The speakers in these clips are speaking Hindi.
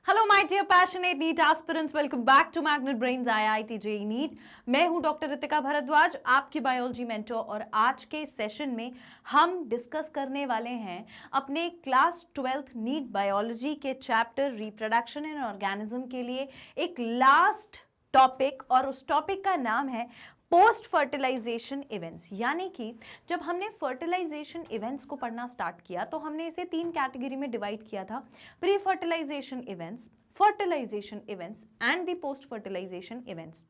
Hello my dear passionate NEET aspirants, welcome back to magnet brains IIT JEE NEET. मैं हूं डॉक्टर रितिका भारद्वाज, आपकी बायोलॉजी मेंटर। और आज के सेशन में हम डिस्कस करने वाले हैं अपने क्लास 12th नीट बायोलॉजी के चैप्टर रिप्रोडक्शन इन ऑर्गेनिज्म के लिए एक लास्ट टॉपिक, और उस टॉपिक का नाम है पोस्ट फर्टिलाइजेशन इवेंट्स। यानी कि जब हमने फर्टिलाइजेशन इवेंट्स को पढ़ना स्टार्ट किया तो हमने इसे 3 कैटेगरी में डिवाइड किया था: pre fertilization events, fertilization events and the post fertilization events.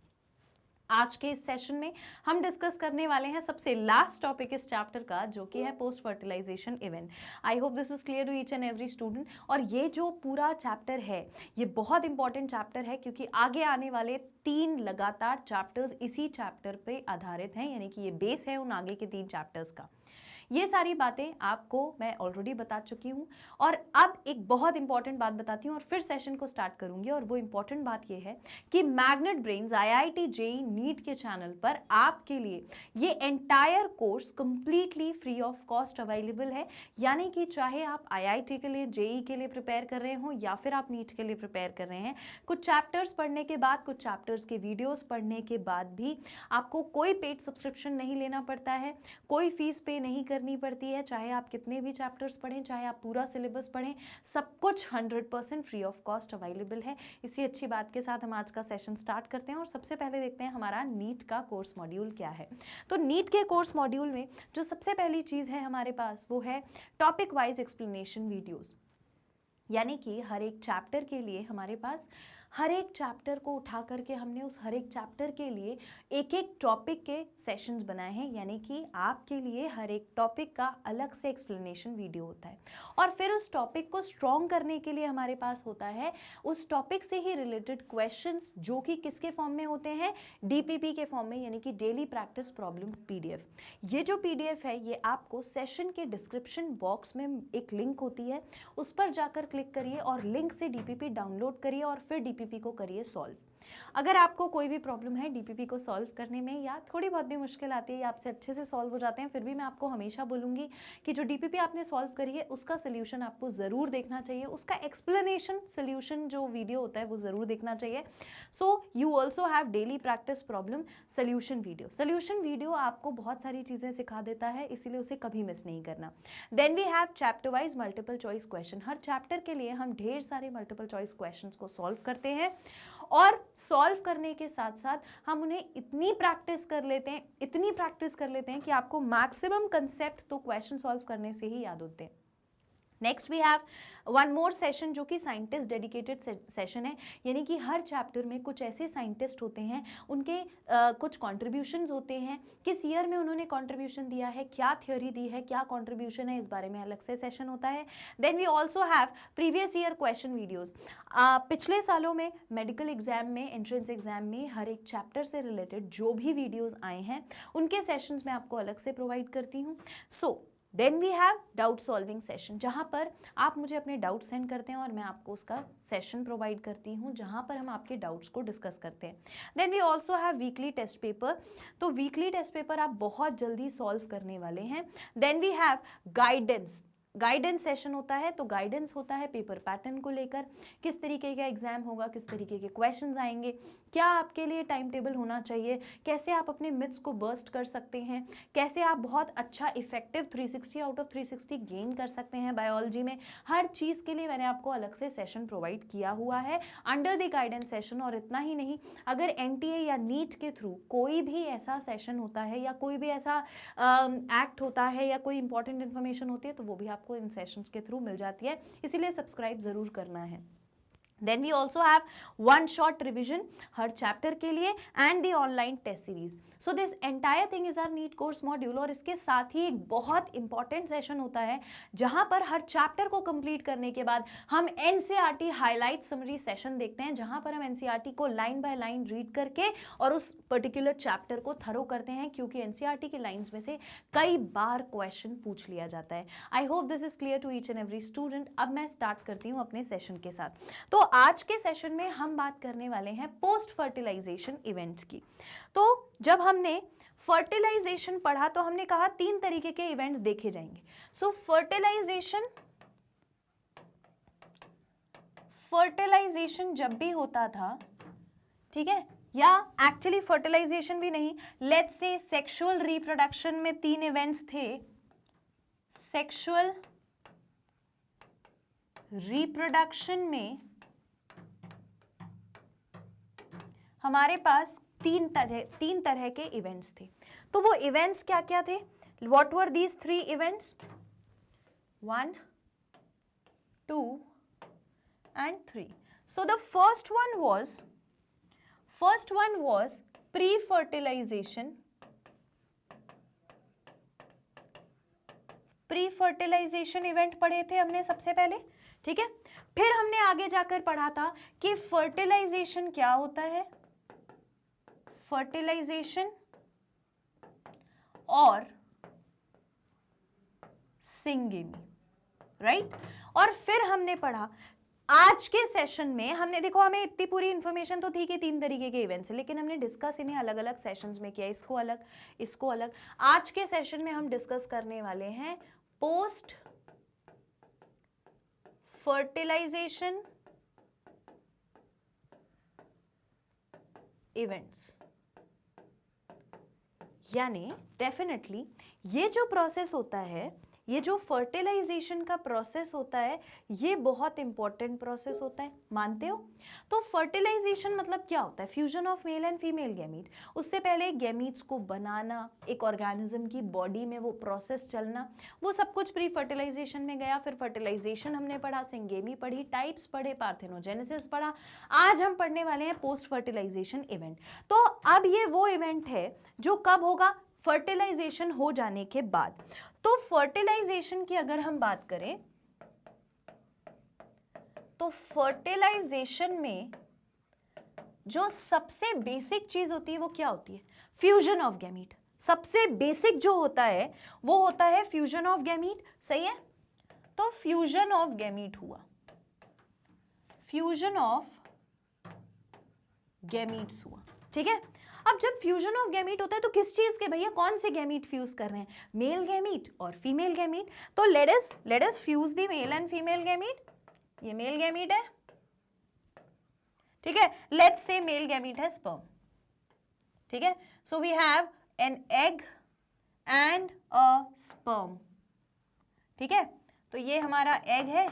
आज के इस सेशन में हम डिस्कस करने वाले हैं सबसे लास्ट टॉपिक इस चैप्टर का, जो कि है post fertilization event. I hope this is clear to each and every student. और ये जो पूरा चैप्टर है ये बहुत इंपॉर्टेंट चैप्टर है, क्योंकि आगे आने वाले 3 लगातार चैप्टर्स इसी चैप्टर पे आधारित हैं, यानी कि ये बेस है उन आगे के 3 चैप्टर्स का। ये सारी बातें आपको मैं ऑलरेडी बता चुकी हूँ, और अब एक बहुत इंपॉर्टेंट बात बताती हूँ और फिर सेशन को स्टार्ट करूंगी। और वो इंपॉर्टेंट बात ये है कि magnet brains IIT JEE NEET के चैनल पर आपके लिए ये entire course completely free of cost available है। यानी कि चाहे आप आईआईटी के लिए, जेईई के लिए प्रिपेयर कर रहे हो या फिर आप नीट के लिए प्रिपेयर कर रहे हैं, कुछ चैप्टर्स पढ़ने के बाद, कुछ चैप्टर्स के वीडियोस पढ़ने के बाद भी आपको कोई पेड सब्सक्रिप्शन नहीं लेना पड़ता है, कोई फीस पे नहीं करनी पड़ती है। चाहे आप कितने भी चैप्टर्स पढ़ें, चाहे आप पूरा सिलेबस पढ़ें, सब कुछ 100% फ्री ऑफ कॉस्ट अवेलेबल है। इसी अच्छी बात के साथ हम आज का सेशन स्टार्ट करते हैं और सबसे पहले देखते हैं हमारा नीट का कोर्स मॉड्यूल क्या है। तो नीट के कोर्स मॉड्यूल में जो सबसे पहली चीज़ है हमारे पास वो है टॉपिक वाइज एक्सप्लेनेशन वीडियोस। यानी कि हर एक चैप्टर के लिए हमारे पास, हर एक चैप्टर को उठा करके हमने उस हर एक चैप्टर के लिए एक एक टॉपिक के सेशंस बनाए हैं। यानी कि आपके लिए हर एक टॉपिक का अलग से एक्सप्लेनेशन वीडियो होता है, और फिर उस टॉपिक को स्ट्रॉन्ग करने के लिए हमारे पास होता है उस टॉपिक से ही रिलेटेड क्वेश्चंस, जो कि किसके फॉर्म में होते हैं, डीपीपी के फॉर्म में, यानी कि डेली प्रैक्टिस प्रॉब्लम पीडीएफ। ये जो पीडीएफ है ये आपको सेशन के डिस्क्रिप्शन बॉक्स में एक लिंक होती है, उस पर जाकर क्लिक करिए और लिंक से डीपीपी डाउनलोड करिए और फिर डीपीपी को करिए सॉल्व। अगर आपको कोई भी प्रॉब्लम है डीपीपी को सॉल्व करने में, या थोड़ी बहुत भी मुश्किल आती है या आपसे अच्छे से सॉल्व हो जाते हैं, फिर भी मैं आपको हमेशा बोलूँगी कि जो डीपीपी आपने सॉल्व करी है उसका सोल्यूशन आपको ज़रूर देखना चाहिए, उसका एक्सप्लेनेशन सोल्यूशन जो वीडियो होता है वो ज़रूर देखना चाहिए। So you also have daily practice problem solution video. Solution video आपको बहुत सारी चीज़ें सिखा देता है, इसीलिए उसे कभी मिस नहीं करना। Then we have chapter wise multiple choice question. हर चैप्टर के लिए हम ढेर सारे मल्टीपल चॉइस क्वेश्चन को सॉल्व करते हैं, और सॉल्व करने के साथ साथ हम उन्हें इतनी प्रैक्टिस कर लेते हैं, इतनी प्रैक्टिस कर लेते हैं कि आपको मैक्सिमम कंसेप्ट तो क्वेश्चन सॉल्व करने से ही याद होते हैं। Next we have one more session, जो कि साइंटिस्ट डेडिकेटेड सेशन है। यानी कि हर चैप्टर में कुछ ऐसे साइंटिस्ट होते हैं, उनके कुछ कॉन्ट्रीब्यूशंस होते हैं, किस ईयर में उन्होंने कॉन्ट्रीब्यूशन दिया है, क्या थ्योरी दी है, क्या कॉन्ट्रीब्यूशन है, इस बारे में अलग से सेशन होता है। Then we also have previous year question videos. पिछले सालों में मेडिकल एग्जाम में, एंट्रेंस एग्जाम में हर एक चैप्टर से रिलेटेड जो भी वीडियोज़ आए हैं उनके सेशंस मैं आपको अलग से प्रोवाइड करती हूँ। Then we have doubt solving session, जहाँ पर आप मुझे अपने डाउट सेंड करते हैं और मैं आपको उसका सेशन प्रोवाइड करती हूँ, जहाँ पर हम आपके डाउट्स को डिस्कस करते हैं। Then we also have weekly test paper. तो वीकली टेस्ट पेपर आप बहुत जल्दी सॉल्व करने वाले हैं। Then we have guidance session होता है। तो गाइडेंस होता है पेपर पैटर्न को लेकर, किस तरीके का एग्जाम होगा, किस तरीके के क्वेश्चंस आएंगे, क्या आपके लिए टाइम टेबल होना चाहिए, कैसे आप अपने मिथ्स को बर्स्ट कर सकते हैं, कैसे आप बहुत अच्छा इफेक्टिव 360 आउट ऑफ 360 गेन कर सकते हैं बायोलॉजी में। हर चीज़ के लिए मैंने आपको अलग से सेशन प्रोवाइड किया हुआ है अंडर द गाइडेंस सेशन। और इतना ही नहीं, अगर एनटीए या नीट के थ्रू कोई भी ऐसा सेशन होता है या कोई भी ऐसा एक्ट होता है या कोई इंपॉर्टेंट इन्फॉर्मेशन होती है, तो वो भी आपको इन सेशंस के थ्रू मिल जाती है, इसीलिए सब्सक्राइब जरूर करना है। Then we also have one short revision her chapter के लिए and the online test series. So this entire thing is our NEET course module। और इसके साथ ही एक बहुत इंपॉर्टेंट सेशन होता है जहां पर हर चैप्टर को कंप्लीट करने के बाद हम एनसीईआरटी हाईलाइट समरी सेशन देखते हैं, जहां पर हम एनसीईआरटी को लाइन बाय लाइन रीड करके और उस पर्टिकुलर चैप्टर को थरो करते हैं, क्योंकि एनसीईआरटी की लाइंस में से कई बार क्वेश्चन पूछ लिया जाता है। I hope this is clear to each and every student. अब मैं स्टार्ट करती हूँ अपने सेशन के साथ। तो आज के सेशन में हम बात करने वाले हैं पोस्ट फर्टिलाइजेशन इवेंट्स की। तो जब हमने फर्टिलाइजेशन पढ़ा तो हमने कहा 3 तरीके के इवेंट्स देखे जाएंगे। सो फर्टिलाइजेशन, फर्टिलाइजेशन जब भी होता था, ठीक है, या एक्चुअली फर्टिलाइजेशन भी नहीं, लेट्स से सेक्सुअल रिप्रोडक्शन में 3 इवेंट्स थे। सेक्सुअल रिप्रोडक्शन में हमारे पास तीन तरह के इवेंट्स थे। तो वो इवेंट्स क्या क्या थे? What were these 3 events? 1, 2 and 3. So the first one was pre-fertilization. Pre-fertilisation event पढ़े थे हमने सबसे पहले, ठीक है। फिर हमने आगे जाकर पढ़ा था कि फर्टिलाइजेशन क्या होता है, फर्टिलाइजेशन और सिंगेमी, राइट। और फिर हमने पढ़ा, आज के सेशन में हमने, देखो हमें इतनी पूरी इंफॉर्मेशन तो थी कि 3 तरीके के इवेंट्स हैं, लेकिन हमने डिस्कस इन्हें अलग अलग सेशंस में किया, इसको अलग इसको अलग। आज के सेशन में हम डिस्कस करने वाले हैं पोस्ट फर्टिलाइजेशन इवेंट्स। यानी डेफिनेटली ये जो प्रोसेस होता है, ये जो फर्टिलाइजेशन का प्रोसेस होता है, ये बहुत इंपॉर्टेंट प्रोसेस होता है, मानते हो? तो फर्टिलाइजेशन मतलब क्या होता है? Fusion of male and female gamete. उससे पहले गैमीट्स को बनाना, एक ऑर्गेनिज्म की बॉडी में वो प्रोसेस चलना, वो सब कुछ प्री फर्टिलाइजेशन में गया। फिर फर्टिलाइजेशन हमने पढ़ा, सिंगेमी पढ़ी, टाइप्स पढ़े, पार्थेनोजेनेसिस पढ़ा। आज हम पढ़ने वाले हैं पोस्ट फर्टिलाइजेशन इवेंट। तो अब ये वो इवेंट है जो कब होगा? फर्टिलाइजेशन हो जाने के बाद। तो फर्टिलाइजेशन की अगर हम बात करें तो फर्टिलाइजेशन में जो सबसे बेसिक चीज होती है वो क्या होती है? Fusion of gamete. सबसे बेसिक जो होता है वो होता है फ्यूजन ऑफ गैमीट, सही है। तो फ्यूजन ऑफ गैमीट हुआ, फ्यूजन ऑफ गैमीट्स हुआ, ठीक है। अब जब फ्यूजन ऑफ गैमीट होता है तो किस चीज के भैया, कौन से गैमीट फ्यूज कर रहे हैं? मेल गैमीट और फीमेल गैमीट। तो let us fuse the male and female gamete. ये मेल गैमीट है, ठीक है। लेट्स से मेल गैमीट है स्पर्म, ठीक है। So we have an egg and a sperm, ठीक है। तो ये हमारा एग है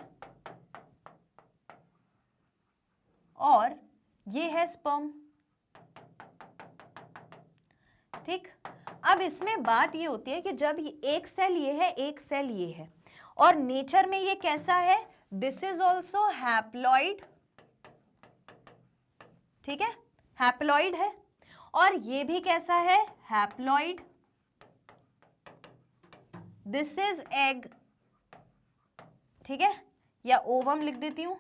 और ये है स्पर्म, ठीक। अब इसमें बात ये होती है कि जब एक सेल ये है, एक सेल ये है, और नेचर में ये कैसा है? दिस इज ऑल्सो हैप्लॉइड, ठीक है, हैप्लॉइड है। और ये भी कैसा है? हैप्लॉइड। दिस इज एग, ठीक है, या ओवम लिख देती हूं,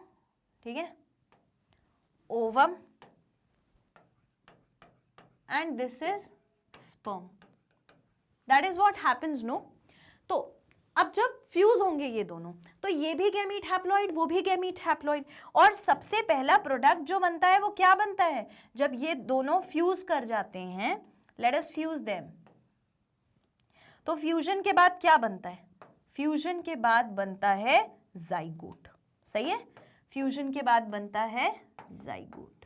ठीक है, ovum, and this is sperm. That is what happens, no. तो अब जब फ्यूज होंगे ये दोनों, तो ये भी गैमीट हैप्लॉइड, वो भी गैमीट हैप्लॉइड, और सबसे पहला प्रोडक्ट जो बनता है वो क्या बनता है? जब ये दोनों फ्यूज कर जाते हैं, लेट अस फ्यूज देम, तो फ्यूजन के बाद क्या बनता है? फ्यूजन के बाद बनता है जाइगोट, सही है। फ्यूजन के बाद बनता है जाइगोट।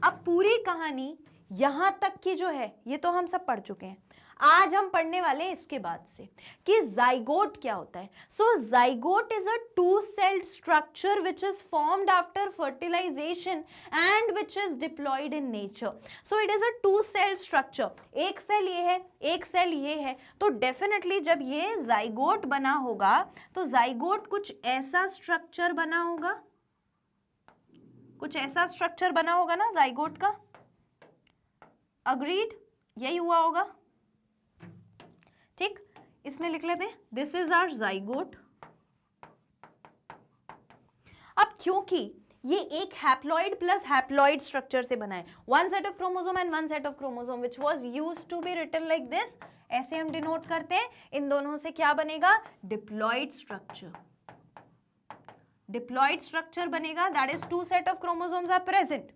अब पूरी कहानी यहां तक की जो है ये तो हम सब पढ़ चुके हैं। आज हम पढ़ने वाले हैं इसके बाद से कि जाइगोट क्या होता है। So zygote is a 2-celled structure which is formed after fertilisation and which is diploid in nature. So it is a 2-celled structure. एक सेल ये है, एक सेल ये है, तो डेफिनेटली जब ये जाइगोट बना होगा तो जाइगोट कुछ ऐसा स्ट्रक्चर बना होगा, कुछ ऐसा स्ट्रक्चर बना होगा ना जाइगोट का। अग्रीड? यही हुआ होगा, ठीक। इसमें लिख लेते हैं दिस इज आवर जाइगोट। अब क्योंकि ये एक हैप्लॉइड प्लस हैप्लॉइड स्ट्रक्चर से बना है, one set of chromosome and one set of chromosome which was used to be written like this, ऐसे हम डिनोट करते हैं। इन दोनों से क्या बनेगा? Diploid structure. डिप्लॉइड स्ट्रक्चर बनेगा, that is 2 set of chromosomes are present.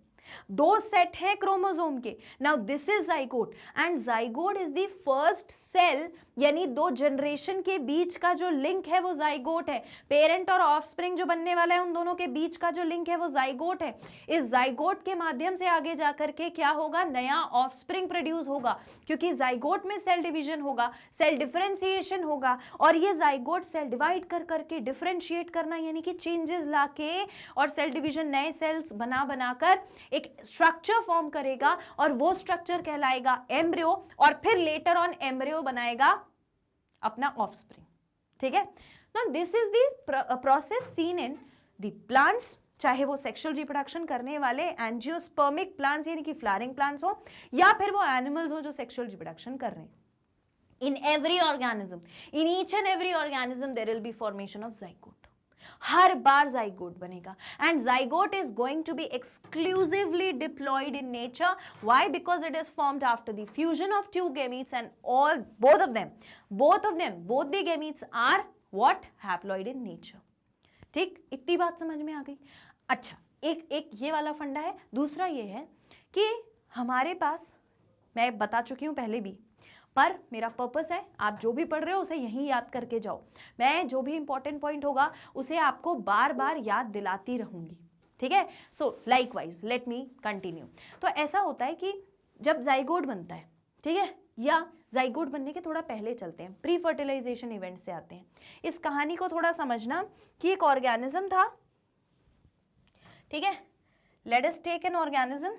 दो सेट है क्रोमोसोम के। Now this is zygote and zygote is the first cell, यानी दो जनरेशन के बीच का जो लिंक है वो जाइगोट है। पेरेंट और ऑफस्प्रिंग जो बनने वाला है उन दोनों के बीच का जो लिंक है वो जाइगोट है। इस जाइगोट के माध्यम से आगे जाकर के क्या होगा, नया ऑफस्प्रिंग प्रोड्यूस होगा, क्योंकि जाइगोट में सेल डिवीजन होगा, सेल डिफरेंशिएशन होगा, और ये जाइगोट सेल डिवाइड कर करके डिफरेंशिएट करना यानी कि चेंजेस लाके और सेल डिवीजन नए सेल्स बना बनाकर एक स्ट्रक्चर फॉर्म करेगा, और वो स्ट्रक्चर कहलाएगा एम्ब्रियो, और फिर लेटर ऑन एम्ब्रियो बनाएगा अपना ऑफस्प्रिंग। ठीक है, तो this is the process seen in the plants, चाहे वो सेक्सुअल रिप्रोडक्शन करने वाले एंजियोस्पर्मिक प्लांट्स यानी कि फ्लावरिंग प्लांट्स हो, या फिर वो एनिमल्स हो जो सेक्सुअल रिप्रोडक्शन कर रहे हैं। In every organism, in each and every organism there will be formation of zygote. Her bar zygote बनेगा, and zygote is going to be exclusively diploid in nature. Why? Because it is formed after the fusion of two gametes, and both the gametes are what? Haploid in nature. ठीक, इतनी बात समझ में आ गई। अच्छा, एक ये वाला फंडा है। दूसरा ये है कि हमारे पास, मैं बता चुकी हूँ पहले भी, पर मेरा पर्पस है आप जो भी पढ़ रहे हो उसे यहीं याद करके जाओ। मैं जो भी इंपॉर्टेंट पॉइंट होगा उसे आपको बार बार याद दिलाती रहूंगी। ठीक है, सो लाइकवाइज लेट मी कंटिन्यू। तो ऐसा होता है कि जब जाइगोट बनता है, ठीक है, या जाइगोट बनने के थोड़ा पहले चलते हैं, प्री फर्टिलाइजेशन इवेंट से आते हैं। इस कहानी को थोड़ा समझना कि एक ऑर्गेनिज्म था, ठीक है, let us take an organism.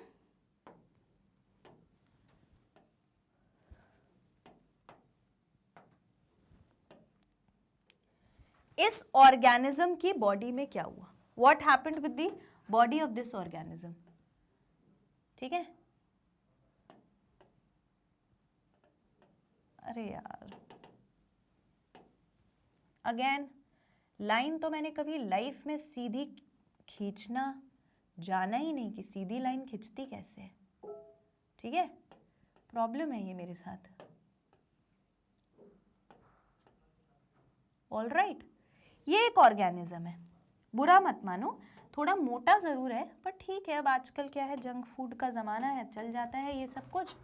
इस ऑर्गेनिज्म की बॉडी में क्या हुआ, what happened with the body of this organism. ठीक है, अरे यार, अगेन लाइन तो मैंने कभी लाइफ में सीधी खींचना जाना ही नहीं कि सीधी लाइन खींचती कैसे है। ठीक है, प्रॉब्लम है ये मेरे साथ। ऑल राइट, ये एक ऑर्गेनिज्म है, बुरा मत मानो, थोड़ा मोटा जरूर है, पर ठीक है, अब आजकल क्या है, जंक फूड का जमाना है, चल जाता है ये सब कुछ।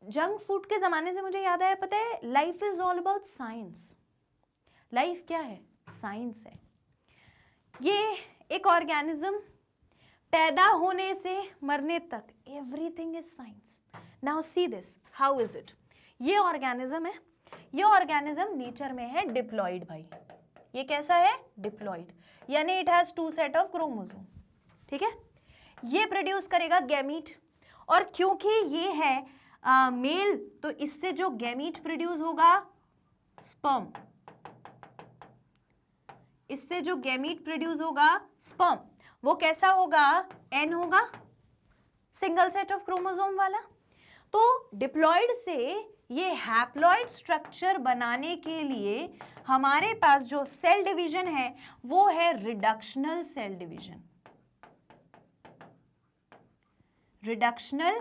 जंक फूड के जमाने से मुझे याद आया, पता है, life is all about science. Life क्या है, साइंस है। ये एक ऑर्गेनिज्म पैदा होने से मरने तक, everything is science. Now see this, how is it. ये ऑर्गेनिज्म है, ये ऑर्गेनिज्म नेचर में है डिप्लॉइड भाई। ये कैसा है, डिप्लॉइड, यानी it has two set of chromosome. ठीक है, ये प्रोड्यूस करेगा गैमीट, और क्योंकि ये है मेल, तो इससे जो गैमीट प्रोड्यूस होगा स्पर्म, इससे जो गैमीट प्रोड्यूस होगा स्पर्म, वो कैसा होगा, एन होगा, सिंगल सेट ऑफ क्रोमोसोम वाला। तो डिप्लॉइड से ये हैप्लॉइड स्ट्रक्चर बनाने के लिए हमारे पास जो सेल डिवीजन है वो है reductional cell division. Reductional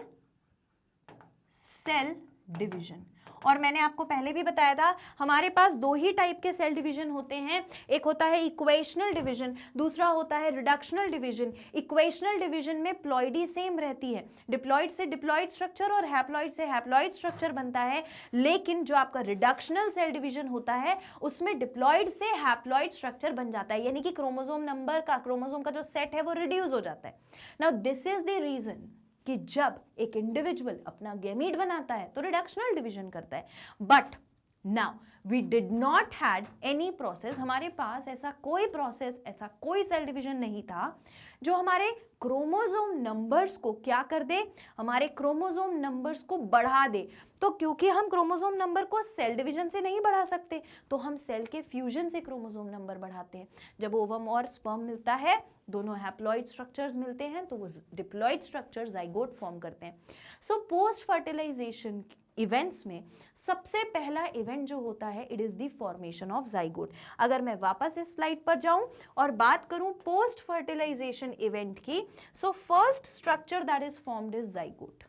cell division, और मैंने आपको पहले भी बताया था हमारे पास दो ही टाइप के सेल डिवीजन होते हैं, एक होता है इक्वेशनल डिवीजन, दूसरा होता है रिडक्शनल डिवीजन। इक्वेशनल डिवीजन में प्लॉइडी सेम रहती है, डिप्लॉइड से डिप्लॉइड स्ट्रक्चर और हैप्लॉइड से हैप्लॉइड स्ट्रक्चर बनता है, लेकिन जो आपका रिडक्शनल सेल डिवीजन होता है उसमें डिप्लॉइड से हैप्लॉइड स्ट्रक्चर बन जाता है, यानी कि क्रोमोसोम का जो सेट है वो रिड्यूस हो जाता है। Now this is the reason कि जब एक इंडिविजुअल अपना गैमीट बनाता है तो रिडक्शनल डिवीजन करता है। But now we did not had any process, हमारे पास ऐसा कोई प्रोसेस, ऐसा कोई सेल डिवीजन नहीं था जो हमारे क्रोमोसोम नंबर्स को क्या कर दे, हमारे क्रोमोसोम नंबर्स को बढ़ा दे। तो क्योंकि हम क्रोमोसोम नंबर को सेल डिवीजन से नहीं बढ़ा सकते, तो हम सेल के फ्यूजन से क्रोमोसोम नंबर बढ़ाते हैं। जब ओवम और स्पर्म मिलता है, दोनों हैप्लॉइड स्ट्रक्चर्स मिलते हैं, तो वो डिप्लॉइड स्ट्रक्चर जाइगोट फॉर्म करते हैं। सो पोस्ट फर्टिलाइजेशन इवेंट्स में सबसे पहला इवेंट जो होता है, it is the formation of zygote. अगर मैं वापस इस स्लाइड पर जाऊं और बात करूं पोस्ट फर्टिलाइजेशन इवेंट की, so first structure that is formed is zygote.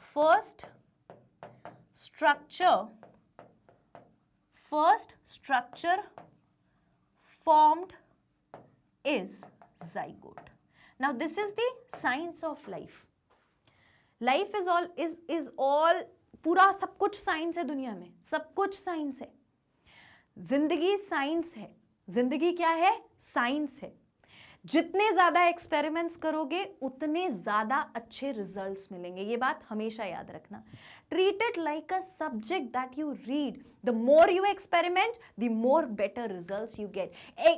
First structure formed is zygote. Now this is the science of life. Life is all, पूरा सब कुछ साइंस है दुनिया में, सब कुछ साइंस है. जिंदगी साइंस है. जिंदगी क्या है? साइंस है. जितने ज्यादा एक्सपेरिमेंट्स करोगे उतने ज्यादा अच्छे रिजल्ट्स मिलेंगे. ये बात हमेशा याद रखना. Treat it like a subject that you read. The more you experiment, the more better results you get.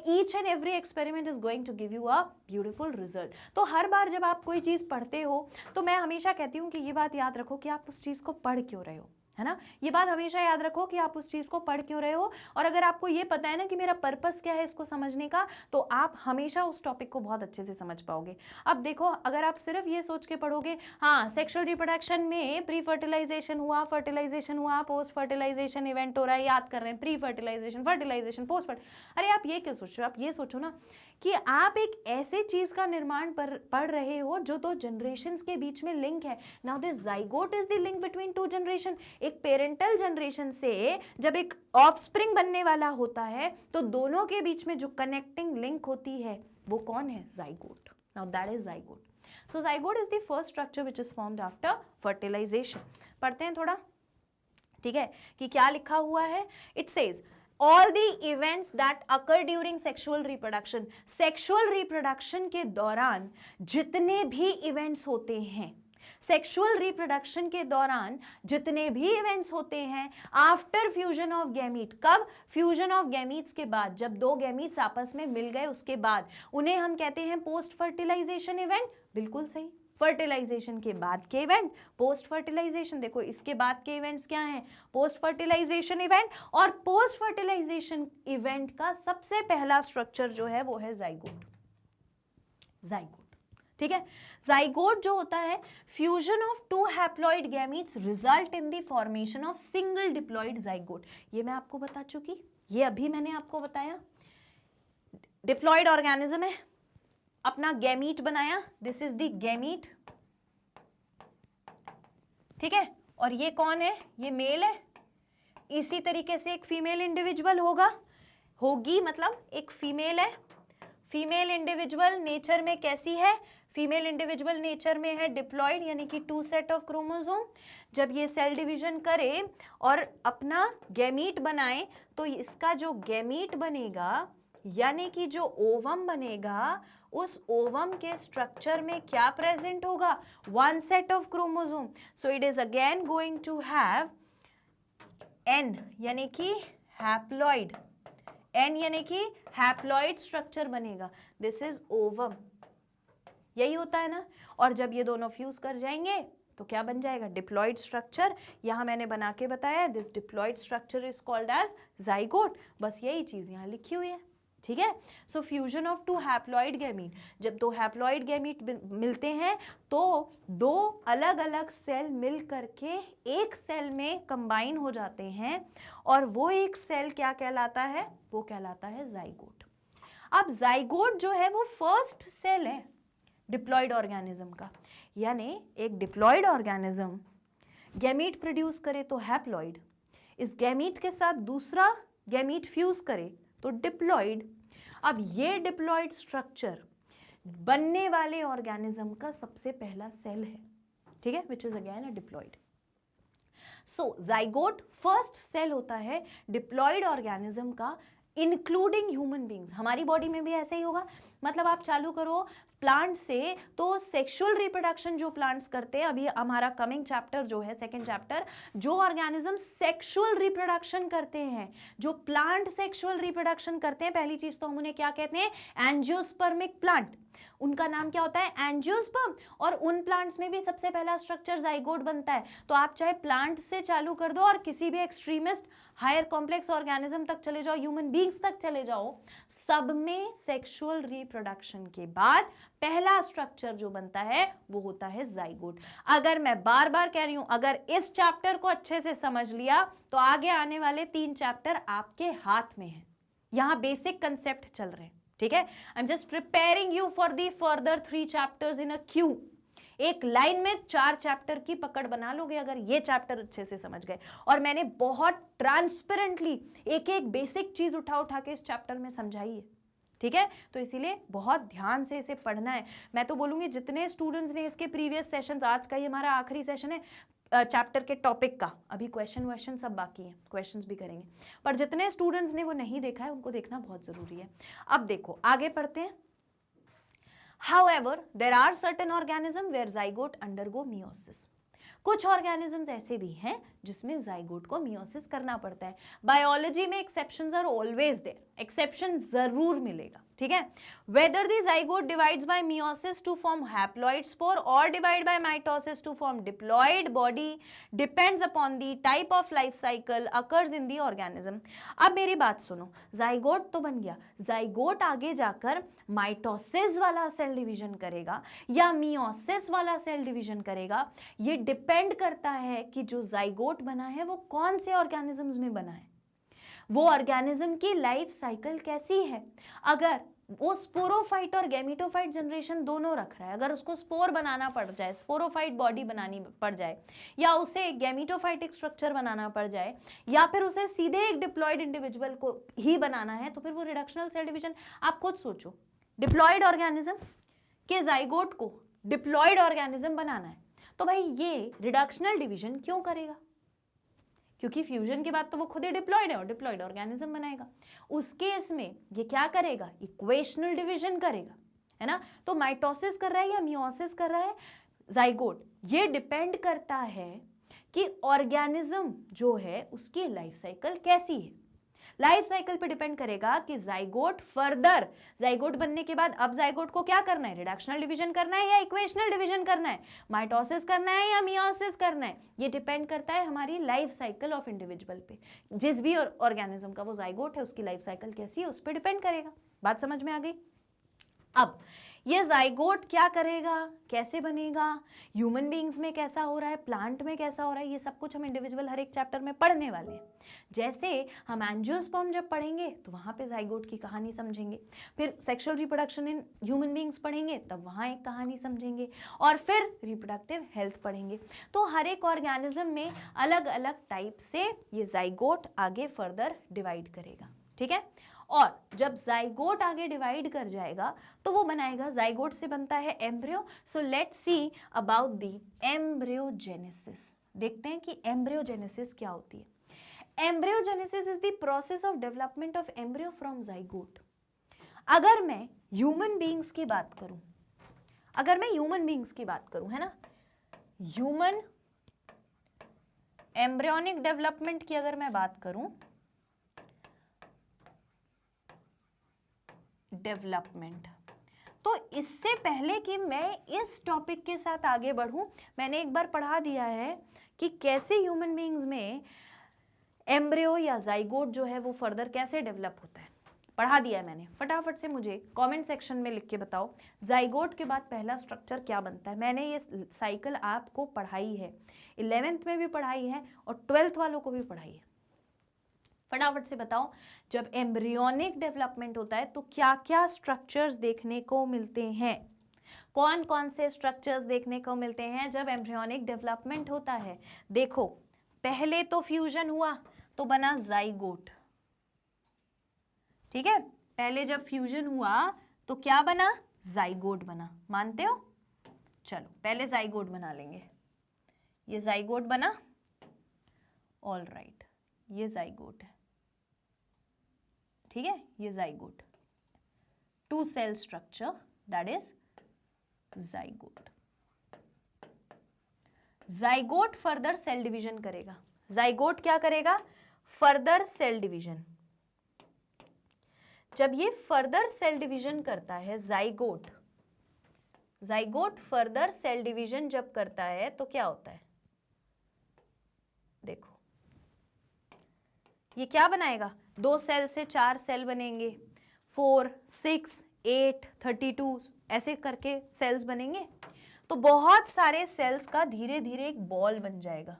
Each and every experiment is going to give you a beautiful result. तो हर बार जब आप कोई चीज पढ़ते हो तो मैं हमेशा कहती हूँ कि ये बात याद रखो कि आप उस चीज को पढ़ क्यों रहे हो, है ना. ये बात हमेशा याद रखो कि आप उस चीज को पढ़ क्यों रहे हो. और अगर आपको ये पता है ना कि मेरा पर्पस क्या है इसको समझने का, तो आप हमेशा उस टॉपिक को बहुत अच्छे से समझ पाओगे. अब देखो, अगर आप सिर्फ ये सोच के पढ़ोगे, हाँ सेक्सुअल रिप्रोडक्शन में प्री फर्टिलाइजेशन हुआ, फर्टिलाइजेशन हुआ, पोस्ट फर्टिलाइजेशन इवेंट हो रहा है, याद कर रहे हैं, pre fertilization, fertilization, post fertilization. अरे आप ये क्या सोच रहे हो? आप ये सोचो ना कि आप एक ऐसे चीज का निर्माण पढ़ रहे हो जो दो जनरेशंस के बीच में लिंक है. Now this zygote is the link between two generation. एक पेरेंटल जनरेशन से जब एक ऑफस्प्रिंग बनने वाला होता है तो दोनों के बीच में जो कनेक्टिंग लिंक होती है वो कौन है? Zygote. Now that is zygote. So zygote is the first structure which is formed after fertilization. पढ़ते हैं थोड़ा, ठीक है, कि क्या लिखा हुआ है. It says all the events that occur during sexual reproduction. Sexual reproduction के दौरान जितने भी इवेंट्स होते हैं, सेक्सुअल रिप्रोडक्शन के दौरान जितने भी इवेंट्स होते हैं आफ्टर फ्यूजन ऑफ गैमीट. कब? फ्यूजन ऑफ गैमीट्स के बाद. जब दो गैमीट्स आपस में मिल गए उसके बाद उन्हें हम कहते हैं पोस्ट फर्टिलाइजेशन इवेंट. बिल्कुल सही. फर्टिलाइजेशन के बाद के इवेंट पोस्ट फर्टिलाइजेशन. देखो इसके बाद के इवेंट्स क्या हैं? Post fertilization event. और पोस्ट फर्टिलाइजेशन इवेंट का सबसे पहला स्ट्रक्चर जो है वो है जाइगोट. जाइगोट, ठीक है. जाइगोट जो होता है, fusion of two haploid gametes result in the formation of single diploid zygote. ये मैं आपको बता चुकी, ये अभी मैंने आपको बताया. डिप्लॉइड ऑर्गेनिज्म है, अपना गैमीट बनाया, दिस इज द गैमीट, ठीक है. और ये कौन है? ये मेल है. इसी तरीके से एक फीमेल इंडिविजुअल होगी, मतलब एक फीमेल है. फीमेल इंडिविजुअल नेचर में कैसी है? फीमेल इंडिविजुअल नेचर में है डिप्लॉइड, यानी कि 2 सेट ऑफ क्रोमोसोम. जब ये सेल डिवीजन करे और अपना गैमीट बनाए तो इसका जो गैमीट बनेगा, यानी कि जो ओवम बनेगा, उस ओवम के स्ट्रक्चर में क्या प्रेजेंट होगा? 1 set of chromosome. So it is again going to have N, यानी कि हैप्लॉइड. N यानी कि हैप्लॉइड स्ट्रक्चर बनेगा. This is ovum. यही होता है ना. और जब ये दोनों फ्यूज कर जाएंगे तो क्या बन जाएगा? Diploid structure. यहां मैंने बना के बताया, this diploid structure is called as zygote. बस यही चीज यहां लिखी हुई है, ठीक है. So fusion of two haploid gamete. जब दो हैप्लॉइड गैमीट मिलते हैं तो दो अलग अलग सेल मिल करके एक सेल में कंबाइन हो जाते हैं और वो एक सेल क्या कहलाता है? वो कहलाता है जाइगोट. अब जाइगोट जो है वो फर्स्ट सेल है डिप्लॉइड ऑर्गेनिज्म का. यानी एक डिप्लॉइड ऑर्गेनिज्म गैमीट प्रोड्यूस करे तो हैप्लॉइड, इस गैमीट के साथ दूसरा गैमीट फ्यूज करे तो डिप्लॉइड. अब ये डिप्लॉइड स्ट्रक्चर बनने वाले ऑर्गेनिज्म का सबसे पहला सेल है, ठीक है, which is again a diploid. So zygote first cell होता है डिप्लॉइड ऑर्गेनिज्म का, इंक्लूडिंग ह्यूमन बींग्स. हमारी बॉडी में भी ऐसे ही होगा. मतलब आप चालू करो प्लांट से तो सेक्सुअल रिप्रोडक्शन जो प्लांट्स करते हैं, अभी हमारा कमिंग चैप्टर जो है सेकंड चैप्टर, जो ऑर्गेनिज्म सेक्सुअल रिप्रोडक्शन करते हैं, जो प्लांट सेक्सुअल रिप्रोडक्शन करते हैं, पहली चीज तो हम उन्हें क्या कहते हैं? Angiospermic plant. उनका नाम क्या होता है? एंजियोस्पर्म. और उन प्लांट्स में भी सबसे पहला स्ट्रक्चर जाइगोट बनता है. तो आप चाहे प्लांट से चालू कर दो और किसी भी एक्सट्रीमिस्ट हायर कॉम्प्लेक्स ऑर्गेनिज्म तक चले जाओ, ह्यूमन बींग्स तक चले जाओ, सब में सेक्सुअल रिप्रोडक्शन के बाद पहला स्ट्रक्चर जो बनता है वो होता है जाइगोट. अगर मैं बार बार कह रही हूं, अगर इस चैप्टर को अच्छे से समझ लिया तो आगे आने वाले 3 चैप्टर आपके हाथ में हैं. यहां बेसिक कंसेप्ट चल रहे हैं, ठीक है. I am just preparing you for the further 3 chapters in a Q. एक लाइन में 4 चैप्टर की पकड़ बना लोगे अगर ये चैप्टर अच्छे से समझ गए. और मैंने बहुत ट्रांसपेरेंटली एक एक बेसिक चीज उठा के इस चैप्टर में समझाई है, ठीक है, तो इसीलिए बहुत ध्यान से इसे पढ़ना है। मैं तो बोलूँगी जितने स्टूडेंट्स ने इसके प्रीवियस सेशंस, आज का ये हमारा आखिरी सेशन है चैप्टर के टॉपिक का, अभी क्वेश्चन सब बाकी हैं, क्वेश्चंस भी करेंगे, पर जितने स्टूडेंट्स ने वो नहीं देखा है उनको देखना बहुत ज़रूरी है। अब देखो आगे पढ़ते हैं। However, there are certain organisms where zygote undergo meiosis. कुछ ऑर्गेनिजम्स ऐसे भी हैं जिसमें जाइगोट को मियोसिस करना पड़ता है। बायोलॉजी में exceptions are always there, exception जरूर मिलेगा, ठीक है। Whether the zygote divides by meiosis to form haploid spore और divide by mitosis to form diploid body depends upon the type of life cycle occurs in the organism. अब मेरी बात सुनो, जाइगोट तो बन गया, जाइगोट आगे जाकर माइटोसिस वाला सेल डिवीजन करेगा या मियोसिस वाला सेल डिवीजन करेगा, ये डिपेंड करता है कि जो जाइगोट बना है वो कौन से ऑर्गेनिजम्स में बना है, वो ऑर्गेनिज्म की लाइफ साइकिल कैसी है। अगर वो स्पोरोफाइट और गैमेटोफाइट जनरेशन दोनों रख रहा है, अगर उसको स्पोर बनाना पड़ जाए, स्पोरोफाइट बॉडी बनानी पड़ जाए, या उसे गैमेटोफाइटिक स्ट्रक्चर बनाना पड़ जाए, या फिर उसे सीधे एक डिप्लॉयड इंडिविजुअल को ही बनाना है, तो फिर वो रिडक्शनल सेल डिवीजन। आप खुद सोचो, डिप्लॉयड ऑर्गेनिज्म के जाइगोट को डिप्लॉयड ऑर्गेनिज्म बनाना है, तो भाई ये रिडक्शनल डिवीजन क्यों करेगा? क्योंकि फ्यूजन के बाद तो वो खुद ही डिप्लॉयड है और डिप्लॉयड ऑर्गेनिज्म बनाएगा। उस केस में ये क्या करेगा? इक्वेशनल डिवीजन करेगा, है ना। तो माइटोसिस कर रहा है या मियोसिस कर रहा है जाइगोट, ये डिपेंड करता है कि ऑर्गेनिज्म जो है उसकी लाइफ साइकिल कैसी है। लाइफ साइकिल पे डिपेंड करेगा कि जाइगोट फर्दर, जाइगोट बनने के बाद अब जाइगोट को क्या करना है? रिडक्शनल डिवीजन करना है या इक्वेशनल डिवीजन करना है, माइटोसिस करना है या मियोसिस करना है, ये डिपेंड करता है हमारी लाइफ साइकिल ऑफ इंडिविजुअल पे। जिस भी ऑर्गेनिज्म का वो जाइगोट है उसकी लाइफ साइकिल कैसी है उस पर डिपेंड करेगा। बात समझ में आ गई? अब ये जाइगोट क्या करेगा, कैसे बनेगा, ह्यूमन बीइंग्स में कैसा हो रहा है, प्लांट में कैसा हो रहा है, ये सब कुछ हम इंडिविजुअल हर एक चैप्टर में पढ़ने वाले हैं। जैसे हम एंजियोस्पर्म जब पढ़ेंगे तो वहाँ पे जाइगोट की कहानी समझेंगे, फिर sexual reproduction in human beings पढ़ेंगे तब वहाँ एक कहानी समझेंगे, और फिर रिप्रोडक्टिव हेल्थ पढ़ेंगे। तो हर एक ऑर्गेनिज्म में अलग अलग टाइप से ये जाइगोट आगे फर्दर डिवाइड करेगा, ठीक है। और जब जाइगोट आगे डिवाइड कर जाएगा तो वो बनाएगा, जाइगोट से बनता है embryo. So let's see about the embryogenesis. देखते हैं कि एम्ब्रियोजेनेसिस क्या होती है। Embryogenesis is the process of development of embryo from zygote. अगर मैं ह्यूमन बीइंग्स की बात करूं, अगर मैं ह्यूमन बीइंग्स की बात करूं, है ना, ह्यूमन एम्ब्रियोनिक डेवलपमेंट की अगर मैं बात करूं, डेवलपमेंट, तो इससे पहले कि मैं इस टॉपिक के साथ आगे बढ़ूं, मैंने एक बार पढ़ा दिया है कि कैसे ह्यूमन बीइंग्स में एम्ब्रियो या जाइगोट जो है वो फर्दर कैसे डेवलप होता है, पढ़ा दिया है मैंने। फटाफट से मुझे कमेंट सेक्शन में लिख के बताओ जाइगोट के बाद पहला स्ट्रक्चर क्या बनता है। मैंने ये साइकिल आपको पढ़ाई है, 11th में भी पढ़ाई है और 12th वालों को भी पढ़ाई है। फटाफट से बताओ, जब एम्ब्रियोनिक डेवलपमेंट होता है तो क्या क्या स्ट्रक्चर्स देखने को मिलते हैं? कौन कौन से स्ट्रक्चर्स देखने को मिलते हैं जब एम्ब्रियोनिक डेवलपमेंट होता है? देखो, पहले तो फ्यूजन हुआ तो बना जाइगोट, ठीक है। पहले जब फ्यूजन हुआ तो क्या बना? जाइगोट बना। मानते हो? चलो पहले जाइगोट बना लेंगे। ये जाइगोट बना, ऑल राइट, ये जाइगोट है, ठीक है, ये zygote, 2 cell structure, that is zygote. Zygote further cell division करेगा। जाइगोट क्या करेगा? Further cell division. जब ये फर्दर सेल डिवीजन करता है zygote, zygote further cell division जब करता है तो क्या होता है? देखो, ये क्या बनाएगा? 2 सेल से 4 सेल बनेंगे, 4, 6, 8, 32 ऐसे करके सेल्स बनेंगे। तो बहुत सारे सेल्स का धीरे धीरे एक बॉल बन जाएगा,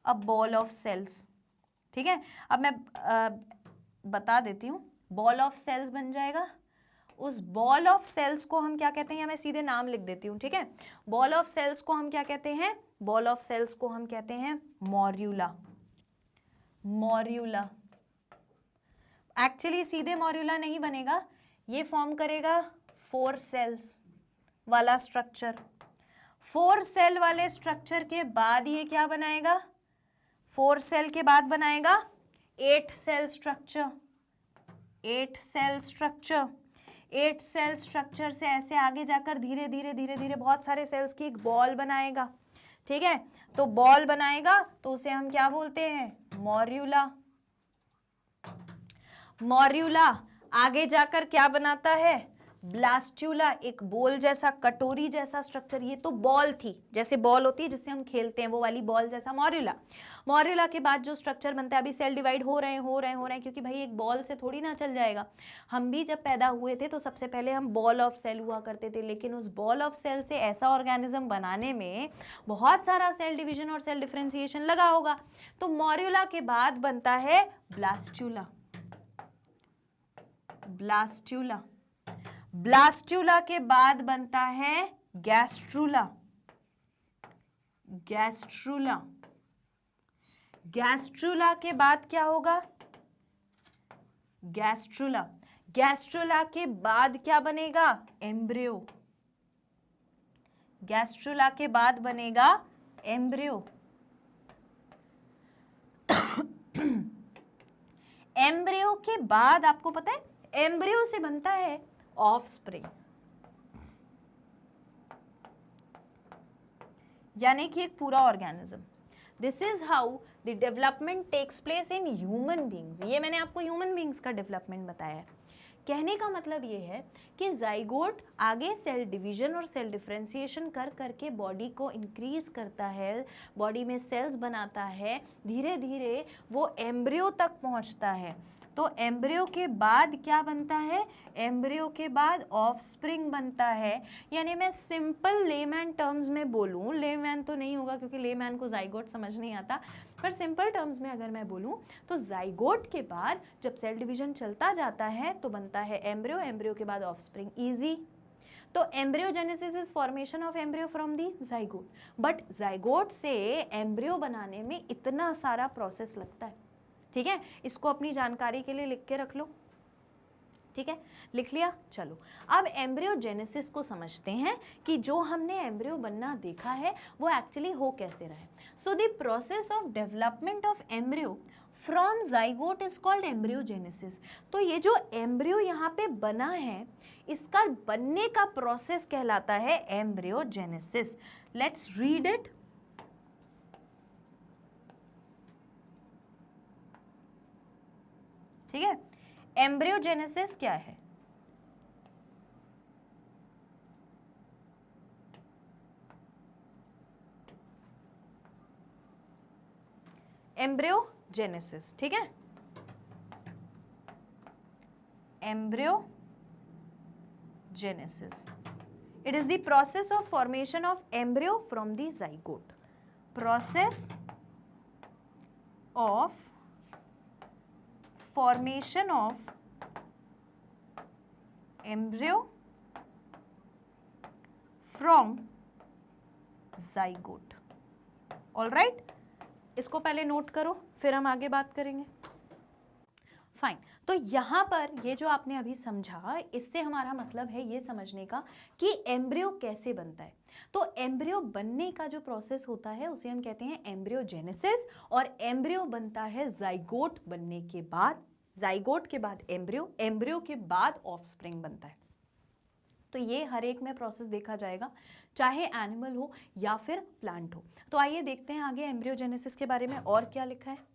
अब बॉल ऑफ सेल्स, ठीक है। अब मैं बता देती हूँ, बॉल ऑफ सेल्स बन जाएगा। उस बॉल ऑफ सेल्स को हम क्या कहते हैं, या मैं सीधे नाम लिख देती हूँ, ठीक है। बॉल ऑफ सेल्स को हम क्या कहते हैं? बॉल ऑफ सेल्स को हम कहते हैं मॉर्यूला। मॉर्यूला एक्चुअली सीधे मॉर्यूला नहीं बनेगा, ये फॉर्म करेगा 4 सेल्स वाला स्ट्रक्चर। 4 सेल वाले स्ट्रक्चर के बाद ये क्या बनाएगा, 4 सेल के बाद बनाएगा 8 cell structure. 8 cell structure, 8 cell structure से ऐसे आगे जाकर धीरे धीरे धीरे धीरे बहुत सारे सेल्स की एक बॉल बनाएगा। ठीक है, तो बॉल बनाएगा तो उसे हम क्या बोलते हैं, मॉर्यूला। मॉर्यूला आगे जाकर क्या बनाता है, ब्लास्ट्यूला, एक बोल जैसा, कटोरी जैसा स्ट्रक्चर। ये तो बॉल थी, जैसे बॉल होती है जिससे हम खेलते हैं, वो वाली बॉल जैसा मॉर्यूला। मॉर्यूला के बाद जो स्ट्रक्चर बनता है, अभी सेल डिवाइड हो रहे हैं क्योंकि भाई एक बॉल से थोड़ी ना चल जाएगा। हम भी जब पैदा हुए थे तो सबसे पहले हम बॉल ऑफ सेल हुआ करते थे, लेकिन उस बॉल ऑफ सेल से ऐसा ऑर्गेनिज्म बनाने में बहुत सारा सेल डिविजन और सेल डिफरेंशिएशन लगा होगा। तो मॉर्यूला के बाद बनता है ब्लास्ट्यूला। ब्लास्ट्यूला, ब्लास्ट्यूला के बाद बनता है गैस्ट्रूला। गैस्ट्रूला, गैस्ट्रूला के बाद क्या होगा, गैस्ट्रूला। गैस्ट्रूला के बाद क्या बनेगा, एम्ब्रियो। गैस्ट्रूला के बाद बनेगा एम्ब्रियो। एम्ब्रियो के बाद आपको पता है एम्ब्रियो से बनता है ऑफस्प्रिंग, यानी कि एक पूरा organism. This is how the development takes place in human beings. ये मैंने आपको ह्यूमन बींग्स का डेवलपमेंट बताया है। कहने का मतलब ये है कि जाइगोट आगे सेल डिवीजन और सेल डिफरेंशिएशन कर करके बॉडी को इंक्रीज करता है, बॉडी में सेल्स बनाता है, धीरे धीरे वो एम्ब्रियो तक पहुंचता है। तो एम्ब्रियो के बाद क्या बनता है, एम्ब्रियो के बाद ऑफस्प्रिंग बनता है। यानी मैं सिंपल लेमैन टर्म्स में बोलूं, लेमैन तो नहीं होगा क्योंकि लेमैन को जाइगोट समझ नहीं आता, पर सिंपल टर्म्स में अगर मैं बोलूं तो जाइगोट के बाद जब सेल डिवीजन चलता जाता है तो बनता है एम्ब्रियो, एम्ब्रियो के बाद ऑफस्प्रिंग। इजी। तो embryogenesis is formation of embryo from the zygote, but zygote से एम्ब्रियो बनाने में इतना सारा प्रोसेस लगता है। ठीक है, इसको अपनी जानकारी के लिए लिख के रख लो। ठीक है, लिख लिया। चलो अब एम्ब्रियोजेनेसिस को समझते हैं कि जो हमने एम्ब्रियो बनना देखा है वो एक्चुअली हो कैसे रहा है। So the process of development of embryo from zygote is called embryogenesis. तो ये जो एम्ब्रियो यहाँ पे बना है इसका बनने का प्रोसेस कहलाता है एम्ब्रियोजेनेसिस। Let's read it. ठीक है, एम्ब्रियोजेनेसिस क्या है? एम्ब्रियोजेनेसिस, ठीक है, embryogenesis, it is the process of formation of embryo from the zygote. Process of formation of embryo from zygote. All right? इसको पहले नोट करो फिर हम आगे बात करेंगे। फाइन, तो यहाँ पर ये जो आपने अभी समझा इससे हमारा मतलब है ये समझने का कि एम्ब्रियो कैसे बनता है। तो एम्ब्रियो बनने का जो प्रोसेस होता है उसे हम कहते हैं एम्ब्रियोजेनेसिस, और एम्ब्रियो बनता है जाइगोट बनने के बाद, जाइगोट के बाद एम्ब्रियो, एम्ब्रियो के बाद ऑफस्प्रिंग बनता है। तो ये हर एक में प्रोसेस देखा जाएगा, चाहे एनिमल हो या फिर प्लांट हो। तो आइए देखते हैं आगे एम्ब्रियोजेनेसिस के बारे में और क्या लिखा है।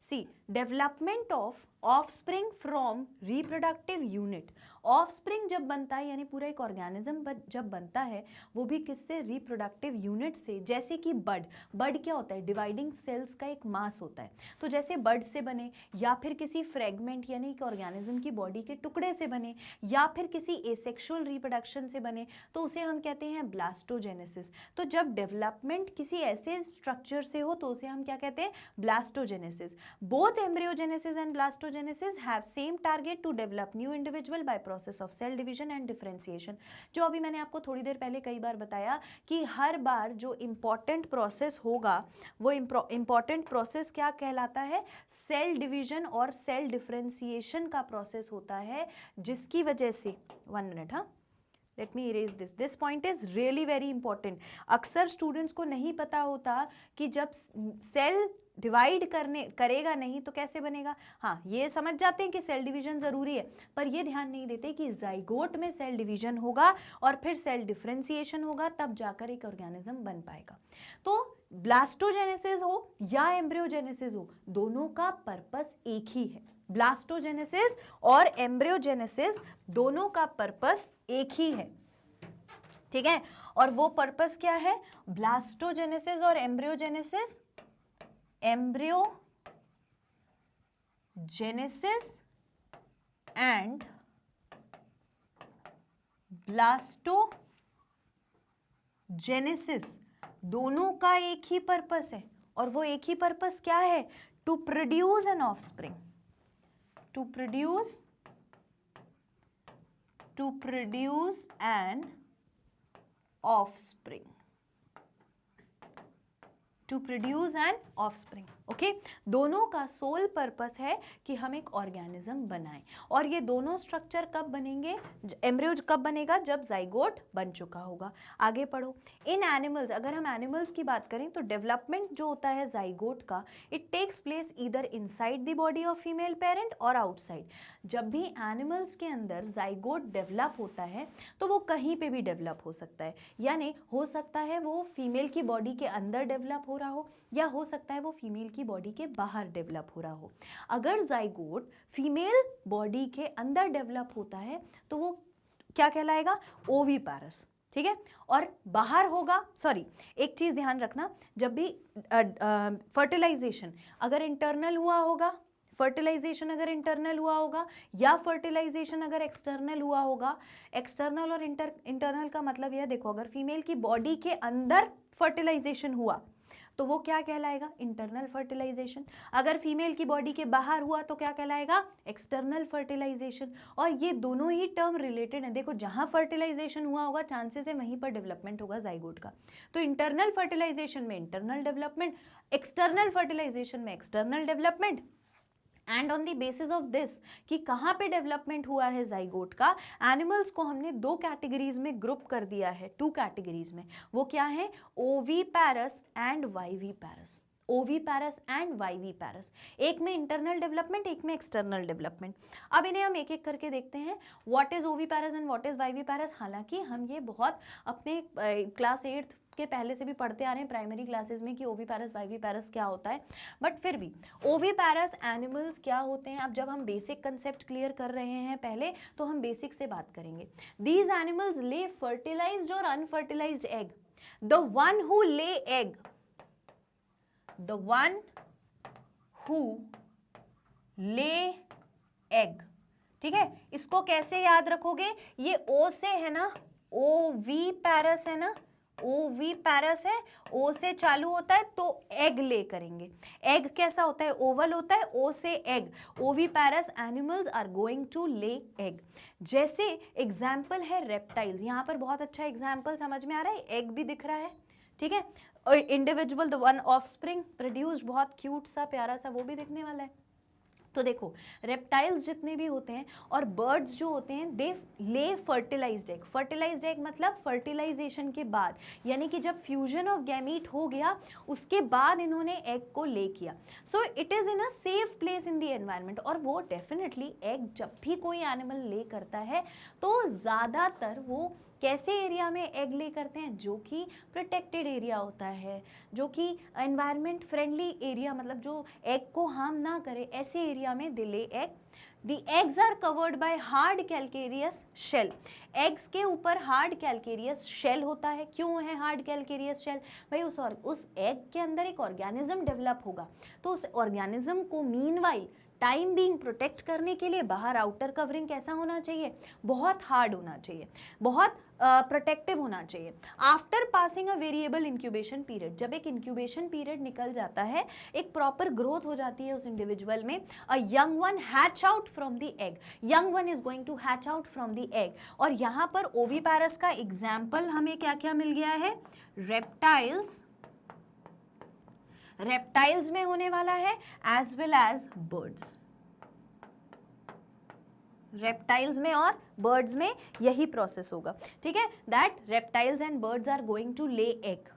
C, development of offspring from reproductive unit. Offspring जब बनता है यानी पूरा एक ऑर्गेनिज्म जब बनता है वो भी किससे, रिप्रोडक्टिव यूनिट से। जैसे कि बड, बड क्या होता है, डिवाइडिंग सेल्स का एक मास होता है। तो जैसे बड से बने या फिर किसी फ्रेगमेंट यानी एक ऑर्गेनिज्म की बॉडी के टुकड़े से बने या फिर किसी एसेक्सुअल रिप्रोडक्शन से बने तो उसे हम कहते हैं ब्लास्टोजेनेसिस। तो जब डेवलपमेंट किसी ऐसे स्ट्रक्चर से हो तो उसे हम क्या कहते हैं, blastogenesis. Both embryogenesis and blastogenesis blastogenesis have same target to develop new individual by process of cell division and differentiation. जो अभी मैंने आपको थोड़ी देर पहले कई बार बताया कि हर बार जो इम्पॉर्टेंट प्रोसेस होगा वो इम्पॉर्टेंट प्रोसेस क्या कहलाता है, सेल डिवीजन और सेल डिफरेंशिएशन का प्रोसेस होता है, जिसकी वजह से 1 मिनट, हाँ, let me erase this point is really very important. अक्सर स्टूडेंट्स को नहीं पता होता कि जब सेल डिवाइड करेगा नहीं तो कैसे बनेगा। हाँ, ये समझ जाते हैं कि सेल डिवीजन जरूरी है, पर ये ध्यान नहीं देते कि जाइगोट में सेल डिवीजन होगा और फिर सेल डिफरेंशिएशन होगा, तब जाकर एक ऑर्गेनिज्म बन पाएगा। तो ब्लास्टोजेनेसिस हो या एम्ब्रियोजेनेसिस हो, दोनों का पर्पस एक ही है। ब्लास्टोजेनेसिस और एम्ब्रियोजेनेसिस दोनों का पर्पस एक ही है, ठीक है। और वो पर्पस क्या है? ब्लास्टोजेनेसिस और एम्ब्रियोजेनेसिस, एम्ब्रियोजेनेसिस एंड ब्लास्टोजेनेसिस दोनों का एक ही पर्पस है, और वो एक ही पर्पस क्या है? To produce an offspring, to produce an offspring, to produce an offspring, okay. दोनों का सोल पर्पस है कि हम एक ऑर्गेनिज्म बनाएं, और ये दोनों स्ट्रक्चर कब बनेंगे? एम्ब्रियो कब बनेगा? जब जाइगोट बन चुका होगा। आगे पढ़ो। इन एनिमल्स, अगर हम एनिमल्स की बात करें तो डेवलपमेंट जो होता है जाइगोट का, it takes place either inside the body of female parent और आउटसाइड। जब भी एनिमल्स के अंदर जाइगोट डेवलप होता है तो वो कहीं पे भी डेवलप हो सकता है, यानी हो सकता है वो फीमेल की बॉडी के अंदर डेवलप हो रहा हो, या हो सकता है वो फीमेल की बॉडी के बाहर डेवलप हो रहा हो। अगर जाइगोट फीमेल बॉडी के अंदर डेवलप होता है तो वो क्या कहलाएगा? ओवीपैरस, ठीक है। और बाहर होगा, सॉरी, एक चीज ध्यान रखना, जब भी फर्टिलाइजेशन अगर इंटरनल हुआ होगा, फर्टिलाइजेशन अगर इंटरनल हुआ होगा या फर्टिलाइजेशन अगर एक्सटर्नल हुआ होगा, एक्सटर्नल और इंटरनल का मतलब यह देखो, अगर फीमेल की बॉडी के अंदर फर्टिलाइजेशन हुआ तो वो क्या कहलाएगा? Internal fertilization. अगर फीमेल की बॉडी के बाहर हुआ तो क्या कहलाएगा? External fertilization. और ये दोनों ही टर्म रिलेटेड हैं। देखो, जहां फर्टिलाइजेशन हुआ होगा चांसेस है वहीं पर डेवलपमेंट होगा जाइगोट का। तो इंटरनल फर्टिलाइजेशन में इंटरनल डेवलपमेंट, एक्सटर्नल फर्टिलाइजेशन में external development. And on the basis of this कि कहाँ पे डेवलपमेंट हुआ है जाइगोट का, एनिमल्स को हमने 2 कैटेगरीज में ग्रुप कर दिया है, 2 कैटेगरीज में। वो क्या है? Oviparous and viviparous, oviparous and viviparous. एक में इंटरनल डेवलपमेंट, एक में एक्सटर्नल डेवलपमेंट। अब इन्हें हम एक एक करके देखते हैं, what is oviparous and what is viviparous. हालांकि हम ये बहुत अपने क्लास 8 के पहले से भी पढ़ते आ रहे हैं प्राइमरी क्लासेस में कि ओवीपैरस वाइवीपैरस क्या होता है, बट फिर भी ओवीपैरस एनिमल्स क्या होते हैं। अब जब हम बेसिक कंसेप्ट क्लियर कर रहे हैं पहले, तो हम बेसिक से बात करेंगे। दीज एनिमल्स ले फर्टिलाइज्ड और unfertilised egg. The one who ले egg, the one who lay egg, ठीक है। इसको कैसे याद रखोगे? ये ओ से है ना, ओवीपैरस है ना, ओवीपैरस है, ओ से चालू होता है तो एग ले करेंगे। एग कैसा होता है? ओवल होता है, ओ से egg. Oviparous animals are going to lay egg. जैसे एग्जाम्पल है रेप्टाइल्स, यहाँ पर बहुत अच्छा एग्जाम्पल समझ में आ रहा है, एग भी दिख रहा है, ठीक है। और individual the one offspring produced, बहुत क्यूट सा प्यारा सा वो भी दिखने वाला है। तो देखो, रेप्टाइल्स जितने भी होते हैं और बर्ड्स जो होते हैं, दे ले फर्टिलाइज्ड एग। फर्टिलाइज्ड एग मतलब फर्टिलाइजेशन के बाद, यानी कि जब फ्यूजन ऑफ गैमीट हो गया उसके बाद इन्होंने एग को ले किया। So it is in a safe place in the environment. और वो डेफिनेटली एग जब भी कोई एनिमल ले करता है तो ज़्यादातर वो कैसे एरिया में एग ले करते हैं? जो कि प्रोटेक्टेड एरिया होता है, जो कि एनवायरनमेंट फ्रेंडली एरिया, मतलब जो एग को हार्म ना करे, ऐसे एरिया में they lay egg. The eggs are covered by hard calcareous shell. Eggs के ऊपर हार्ड कैलकेरियस शेल होता है। क्यों है हार्ड कैलकेरियस शेल? भाई उस एग के अंदर एक ऑर्गेनिज्म डेवलप होगा, तो उस ऑर्गेनिज्म को मीनवाइल टाइम बीइंग प्रोटेक्ट करने के लिए बाहर आउटर कवरिंग कैसा होना चाहिए, बहुत हार्ड होना चाहिए, बहुत प्रोटेक्टिव होना चाहिए। After passing a variable incubation period, जब एक इंक्यूबेशन पीरियड निकल जाता है, एक प्रॉपर ग्रोथ हो जाती है उस इंडिविजुअल में, a young one hatch out from the egg, young one is going to hatch out from the egg. और यहाँ पर ओविपैरस का एग्जाम्पल हमें क्या क्या मिल गया है, रेप्टाइल्स, रेप्टाइल्स में होने वाला है as well as birds, reptiles में और बर्ड्स में यही प्रोसेस होगा, ठीक है, that reptiles and birds are going to lay egg,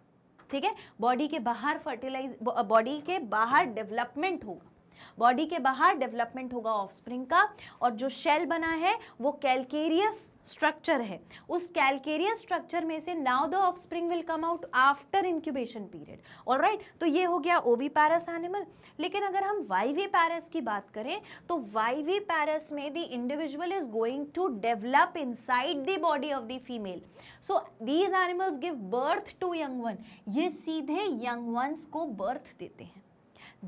ठीक है, बॉडी के बाहर फर्टिलाइज, बॉडी के बाहर डेवलपमेंट होगा, बॉडी के बाहर डेवलपमेंट होगा ऑफस्प्रिंग का, और जो शेल बना है वो कैलकेरियस स्ट्रक्चर है, उस कैलकेरियस स्ट्रक्चर में से now the offspring will come out after incubation period, alright. तो ये हो गया ओविपैरस एनिमल। लेकिन अगर हम वाइविपैरस की बात करें तो वाइविपैरस में the individual is going to develop inside the body of the female, so these animals give birth to young one, ये सीधे यंग वंस को बर्थ देते हैं,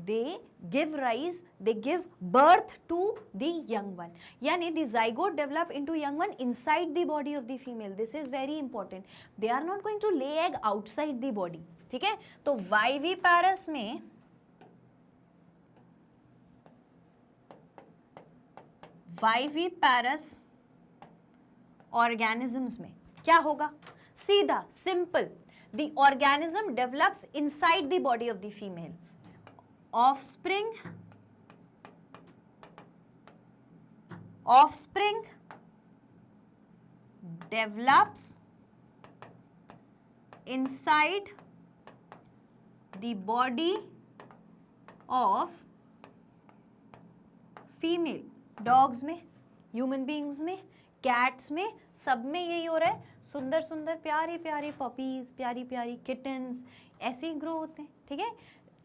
they give rise, they give birth to the young one, yani the zygote develop into young one inside the body of the female, this is very important, they are not going to lay egg outside the body, ठीक है। तो वाइविपैरस में वाइविपैरस ऑर्गेनिजम्स में क्या होगा, सीधा simple, the organism develops inside the body of the female, offspring develops inside the body of female, dogs में, ह्यूमन बीइंग्स में, कैट्स में, सब में यही हो रहा है, सुंदर सुंदर प्यारे प्यारे पपीज, प्यारी प्यारी किटन्स ऐसे ही ग्रो होते हैं, ठीक है,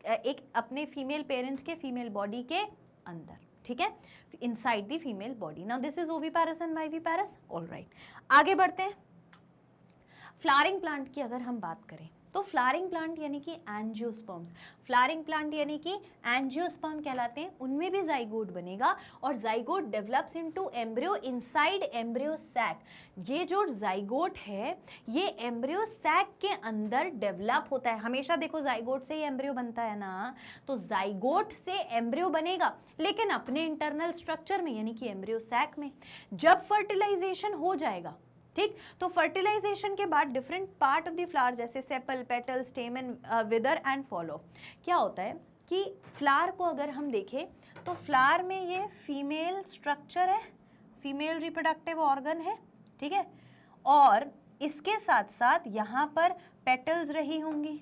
एक अपने फीमेल पेरेंट के फीमेल बॉडी के अंदर, ठीक है, inside the female body. Now this is oviparous and viviparous, alright. आगे बढ़ते हैं। फ्लावरिंग प्लांट की अगर हम बात करें तो फ्लावरिंग प्लांट यानी कि एंजियोस्पर्म्स, फ्लावरिंग प्लांट यानी कि एंजियोस्पर्म कहलाते हैं, उनमें भी जाइगोट बनेगा और zygote develops into embryo inside embryo sac. ये जो जाइगोट है ये एम्ब्रियो सैक के अंदर डेवलप होता है, हमेशा देखो जाइगोट से ही एम्ब्रियो बनता है ना, तो जाइगोट से एम्ब्रियो बनेगा लेकिन अपने इंटरनल स्ट्रक्चर में यानी कि एम्ब्रियो सैक में। जब फर्टिलाइजेशन हो जाएगा, ठीक, तो फर्टिलाइजेशन के बाद different part of the flower जैसे sepal, petal, stamen, wither and fall off, क्या होता है कि फ्लावर को अगर हम देखें तो फ्लावर में ये फीमेल स्ट्रक्चर है, फीमेल रिप्रोडक्टिव ऑर्गन है, ठीक है, और इसके साथ साथ यहाँ पर पेटल्स रही होंगी,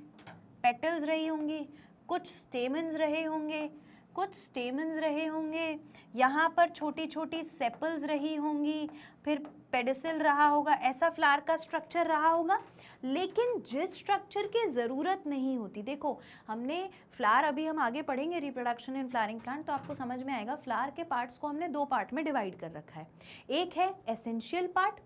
पेटल्स रही होंगी, कुछ स्टेमन्स रहे होंगे, कुछ स्टेमन्स रहे होंगे, यहाँ पर छोटी छोटी सेपल्स रही होंगी, फिर पेडिसिल रहा होगा, ऐसा फ्लावर का स्ट्रक्चर रहा होगा। लेकिन जिस स्ट्रक्चर की ज़रूरत नहीं होती, देखो हमने फ्लावर, अभी हम आगे पढ़ेंगे रिप्रोडक्शन इन फ्लावरिंग प्लांट तो आपको समझ में आएगा, फ्लावर के पार्ट्स को हमने दो पार्ट में डिवाइड कर रखा है, एक है एसेंशियल पार्ट,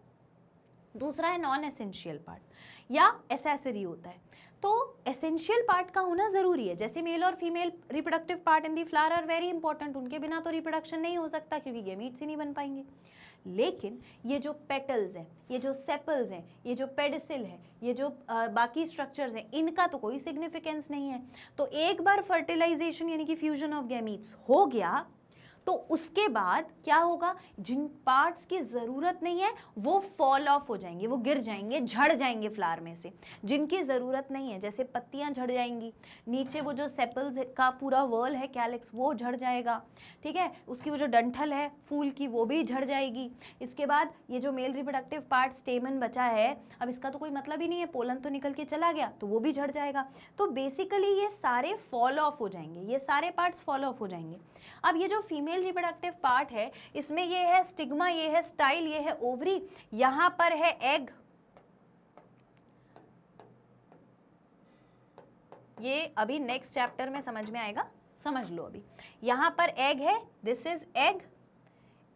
दूसरा है नॉन एसेंशियल पार्ट या एसेसरी होता है। तो एसेंशियल पार्ट का होना ज़रूरी है, जैसे मेल और female reproductive part in the flower are very important, उनके बिना तो रिप्रोडक्शन नहीं हो सकता क्योंकि गैमीट्स ही नहीं बन पाएंगे। लेकिन ये जो पेटल्स हैं, ये जो सेपल्स हैं, ये जो पेडिसिल है, ये जो बाकी स्ट्रक्चर्स हैं, इनका तो कोई सिग्निफिकेंस नहीं है। तो एक बार फर्टिलाइजेशन यानी कि फ्यूजन ऑफ गैमीट्स हो गया तो उसके बाद क्या होगा, जिन पार्ट्स की ज़रूरत नहीं है वो फॉल ऑफ हो जाएंगे, वो गिर जाएंगे, झड़ जाएंगे फ्लावर में से। जिनकी ज़रूरत नहीं है जैसे पत्तियां झड़ जाएंगी, नीचे वो जो सेपल्स का पूरा वर्ल है कैलिक्स वो झड़ जाएगा, ठीक है, उसकी वो जो डंठल है फूल की वो भी झड़ जाएगी। इसके बाद ये जो मेल रिप्रोडक्टिव पार्ट स्टेमन बचा है, अब इसका तो कोई मतलब ही नहीं है, पोलन तो निकल के चला गया तो वो भी झड़ जाएगा। तो बेसिकली ये सारे फॉल ऑफ हो जाएंगे, ये सारे पार्ट्स फॉल ऑफ हो जाएंगे। अब ये जो फीमेल रिप्रोडक्टिव पार्ट है इसमें ये है स्टिग्मा, ये है स्टाइल, ये है ओवरी, यहां पर है एग, ये अभी नेक्स्ट चैप्टर में समझ में आएगा, समझ लो। अभी यहां पर एग है, दिस इज एग,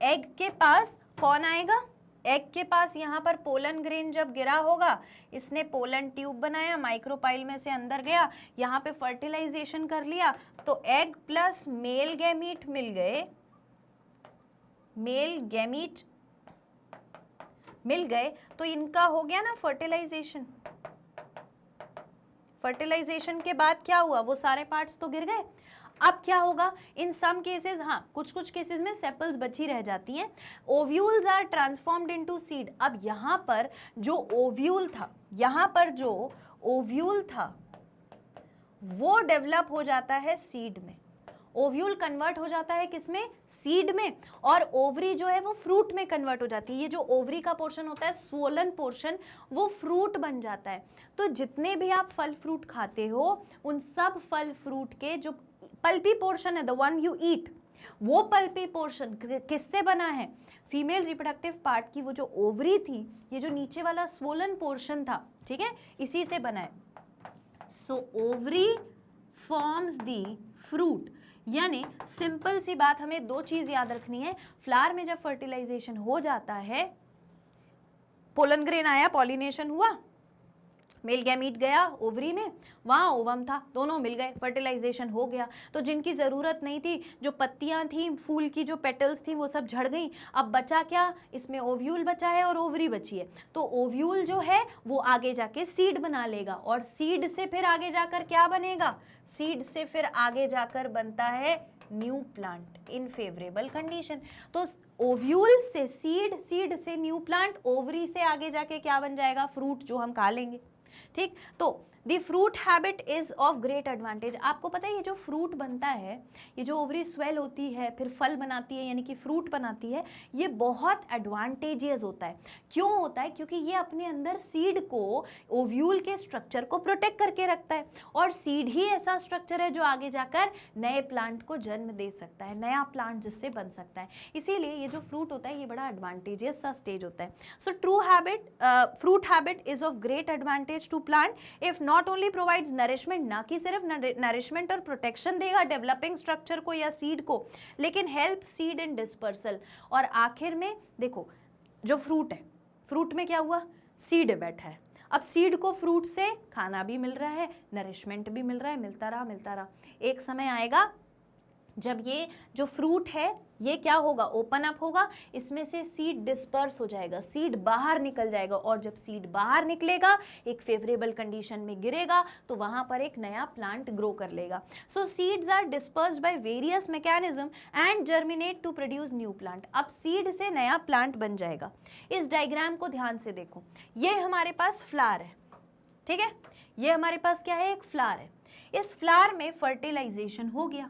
एग के पास कौन आएगा, एग के पास यहाँ पर पोलन ग्रेन जब गिरा होगा, इसने पोलन ट्यूब बनाया, माइक्रोपाइल में से अंदर गया, यहाँ पे फर्टिलाइजेशन कर लिया, तो एग प्लस मेल गैमीट मिल गए, मेल गैमीट मिल गए तो इनका हो गया ना फर्टिलाइजेशन। फर्टिलाइजेशन के बाद क्या हुआ, वो सारे पार्ट्स तो गिर गए। अब क्या होगा, इन सम केसेस, हाँ कुछ कुछ केसेस में सेपल्स बची रह जाती हैं। Ovules are transformed into seed. अब यहाँ पर जो ओव्यूल था, यहाँ पर जो ओव्यूल था वो डेवलप हो जाता है सीड में। ओव्यूल कन्वर्ट हो जाता है किसमें, सीड में, और ओवरी जो है वो फ्रूट में कन्वर्ट हो जाती है। ये जो ओवरी का पोर्शन होता है, स्वोलन पोर्शन, वो फ्रूट बन जाता है। तो जितने भी आप फल फ्रूट खाते हो, उन सब फल फ्रूट के जो पल्पी पोर्शन है, द वन यू ईट, वो पल्पी पोर्शन किससे बना है, फीमेल रिप्रोडक्टिव पार्ट की वो जो ओवरी थी, ये जो नीचे वाला स्वोलन पोर्शन था, ठीक है, इसी से बना है। सो ओवरी फॉर्म्स द फ्रूट। यानी सिंपल सी बात, हमें दो चीज याद रखनी है। फ्लावर में जब फर्टिलाइजेशन हो जाता है, पोलन ग्रेन आया, पॉलिनेशन हुआ, मेल गैमीट गया ओवरी में, वहां ओवम था, दोनों मिल गए, फर्टिलाइजेशन हो गया। तो जिनकी जरूरत नहीं थी, जो पत्तियां थी, फूल की जो पेटल्स थी, वो सब झड़ गई। अब बचा क्या, इसमें ओव्यूल बचा है और ओवरी बची है। तो ओव्यूल जो है वो आगे जाके सीड बना लेगा, और सीड से फिर आगे जाकर क्या बनेगा, सीड से फिर आगे जाकर बनता है new plant in favourable condition. तो ओव्यूल से सीड, सीड से न्यू प्लांट, ओवरी से आगे जाके क्या बन जाएगा, फ्रूट, जो हम खा लेंगे। ठीक, तो the fruit habit is of great advantage. आपको पता है ये जो फ्रूट बनता है, ये जो ओवरी स्वेल होती है, फिर फल बनाती है, यानी कि फ्रूट बनाती है, ये बहुत एडवांटेजियस होता है। क्यों होता है, क्योंकि ये अपने अंदर सीड को, ओव्यूल के स्ट्रक्चर को प्रोटेक्ट करके रखता है, और सीड ही ऐसा स्ट्रक्चर है जो आगे जाकर नए प्लांट को जन्म दे सकता है, नया प्लांट जिससे बन सकता है। इसीलिए ये जो फ्रूट होता है, ये बड़ा एडवांटेजियस सा स्टेज होता है। So true habit, fruit habit is of great advantage to plant if not only provides nourishment, ना कि सिर्फ नरिशमेंट और प्रोटेक्शन देगा डेवलपिंग स्ट्रक्चर को या सीड को, लेकिन हेल्प सीड इन डिस्पर्सल। और आखिर में देखो, जो फ्रूट है, फ्रूट में क्या हुआ, सीड बैठा है। अब सीड को फ्रूट से खाना भी मिल रहा है, नरिशमेंट भी मिल रहा है, मिलता रहा मिलता रहा। एक समय आएगा जब ये जो फ्रूट है ये क्या होगा, ओपन अप होगा, इसमें से सीड डिस्पर्स हो जाएगा, सीड बाहर निकल जाएगा, और जब सीड बाहर निकलेगा, एक फेवरेबल कंडीशन में गिरेगा, तो वहां पर एक नया प्लांट ग्रो कर लेगा। So seeds are dispersed by various mechanism and germinate to produce new plant. अब सीड से नया प्लांट बन जाएगा। इस डायग्राम को ध्यान से देखो, ये हमारे पास फ्लावर है, ठीक है, ये हमारे पास क्या है, एक फ्लावर है। इस फ्लावर में फर्टिलाइजेशन हो गया।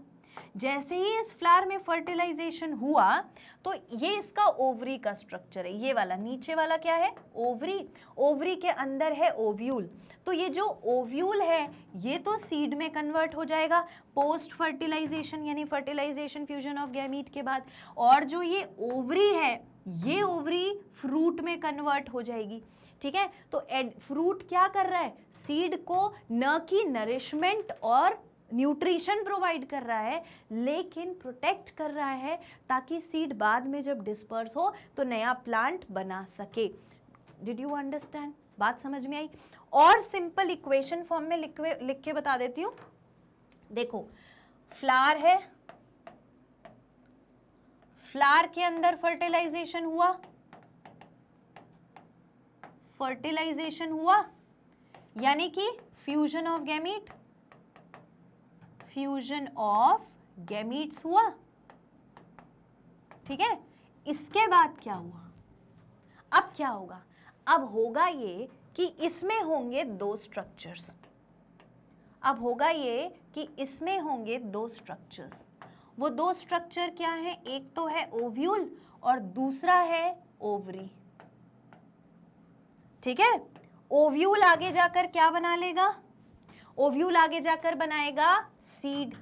जैसे ही इस फ्लावर में फर्टिलाइजेशन हुआ, तो ये इसका ओवरी का स्ट्रक्चर है, ये वाला नीचे वाला क्या है, ओवरी। ओवरी के अंदर है ओव्यूल। तो ये जो ओव्यूल है ये तो सीड में कन्वर्ट हो जाएगा पोस्ट फर्टिलाइजेशन, यानी फर्टिलाइजेशन फ्यूजन ऑफ गैमीट के बाद। और जो ये ओवरी है, ये ओवरी फ्रूट में कन्वर्ट हो जाएगी। ठीक है, तो फ्रूट क्या कर रहा है, सीड को न कि नरिशमेंट और न्यूट्रिशन प्रोवाइड कर रहा है, लेकिन प्रोटेक्ट कर रहा है, ताकि सीड बाद में जब डिस्पर्स हो तो नया प्लांट बना सके। डिड यू अंडरस्टैंड, बात समझ में आई? और सिंपल इक्वेशन फॉर्म में लिख के बता देती हूँ। देखो, फ्लावर है, फ्लावर के अंदर फर्टिलाइजेशन हुआ, फर्टिलाइजेशन हुआ यानी कि fusion of gamete, fusion of gametes हुआ। ठीक है, इसके बाद क्या हुआ, अब क्या होगा, अब होगा ये कि इसमें होंगे दो स्ट्रक्चर्स। अब होगा ये कि इसमें होंगे दो स्ट्रक्चर्स। वो दो स्ट्रक्चर क्या है, एक तो है ओव्यूल और दूसरा है ओवरी। ठीक है, ओव्यूल आगे जाकर क्या बना लेगा, ओव्यूल आगे जाकर बनाएगा सीड।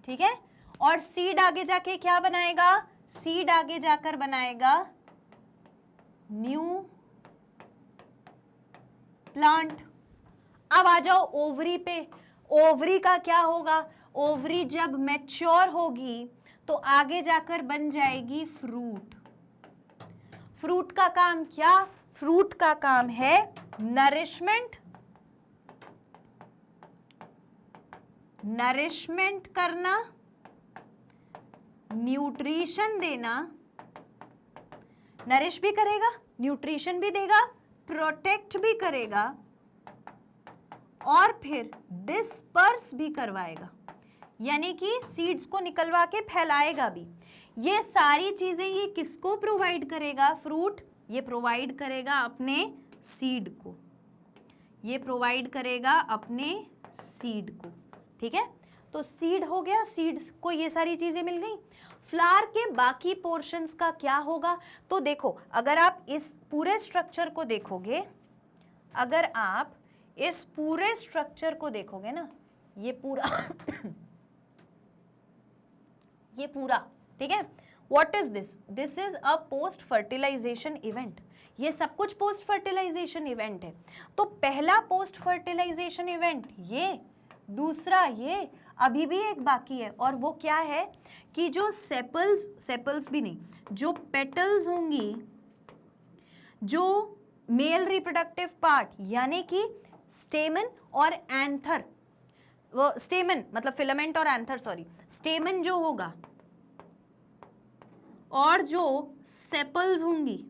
ठीक है, और सीड आगे जाके क्या बनाएगा, सीड आगे जाकर बनाएगा न्यू प्लांट। अब आ जाओ ओवरी पे। ओवरी का क्या होगा, ओवरी जब मैच्योर होगी तो आगे जाकर बन जाएगी फ्रूट। फ्रूट का काम क्या, फ्रूट का काम है नरिशमेंट, नरिशमेंट करना, न्यूट्रिशन देना, नरिश भी करेगा, न्यूट्रिशन भी देगा, प्रोटेक्ट भी करेगा और फिर डिस्पर्स भी करवाएगा, यानी कि सीड्स को निकलवा के फैलाएगा भी। ये सारी चीजें ये किसको प्रोवाइड करेगा? फ्रूट ये प्रोवाइड करेगा अपने सीड को, ये प्रोवाइड करेगा अपने सीड को, ठीक है। तो सीड हो गया, सीड्स को ये सारी चीजें मिल गई। फ्लावर के बाकी पोर्शंस का क्या होगा? तो देखो, अगर आप इस पूरे स्ट्रक्चर को देखोगे, अगर आप इस पूरे स्ट्रक्चर को देखोगे ना, ये पूरा ये पूरा, ठीक है। What is this? This is a post fertilization event. ये सब कुछ पोस्ट फर्टिलाइजेशन इवेंट है। तो पहला पोस्ट फर्टिलाइजेशन इवेंट ये, दूसरा ये, अभी भी एक बाकी है, और वो क्या है कि जो सेपल्स भी नहीं, जो पेटल्स होंगी, जो मेल रिप्रोडक्टिव पार्ट यानी कि स्टेमन और एंथर, वो स्टेमन मतलब फिलामेंट और एंथर, सॉरी, स्टेमन जो होगा और जो सेपल्स होंगी,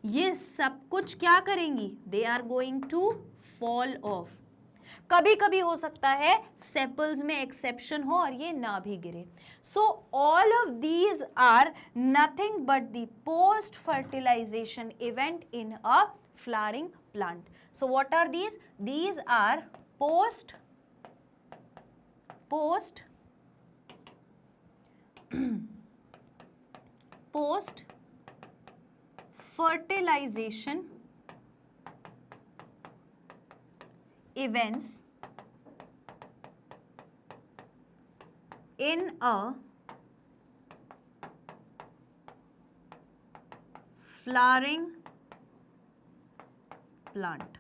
ये सब कुछ क्या करेंगी? They are going to fall off. कभी कभी हो सकता है सेपल्स में एक्सेप्शन हो और ये ना भी गिरे। So all of these are nothing but the post fertilization event in a flowering plant. So what are these? These are post fertilization events in a flowering plant।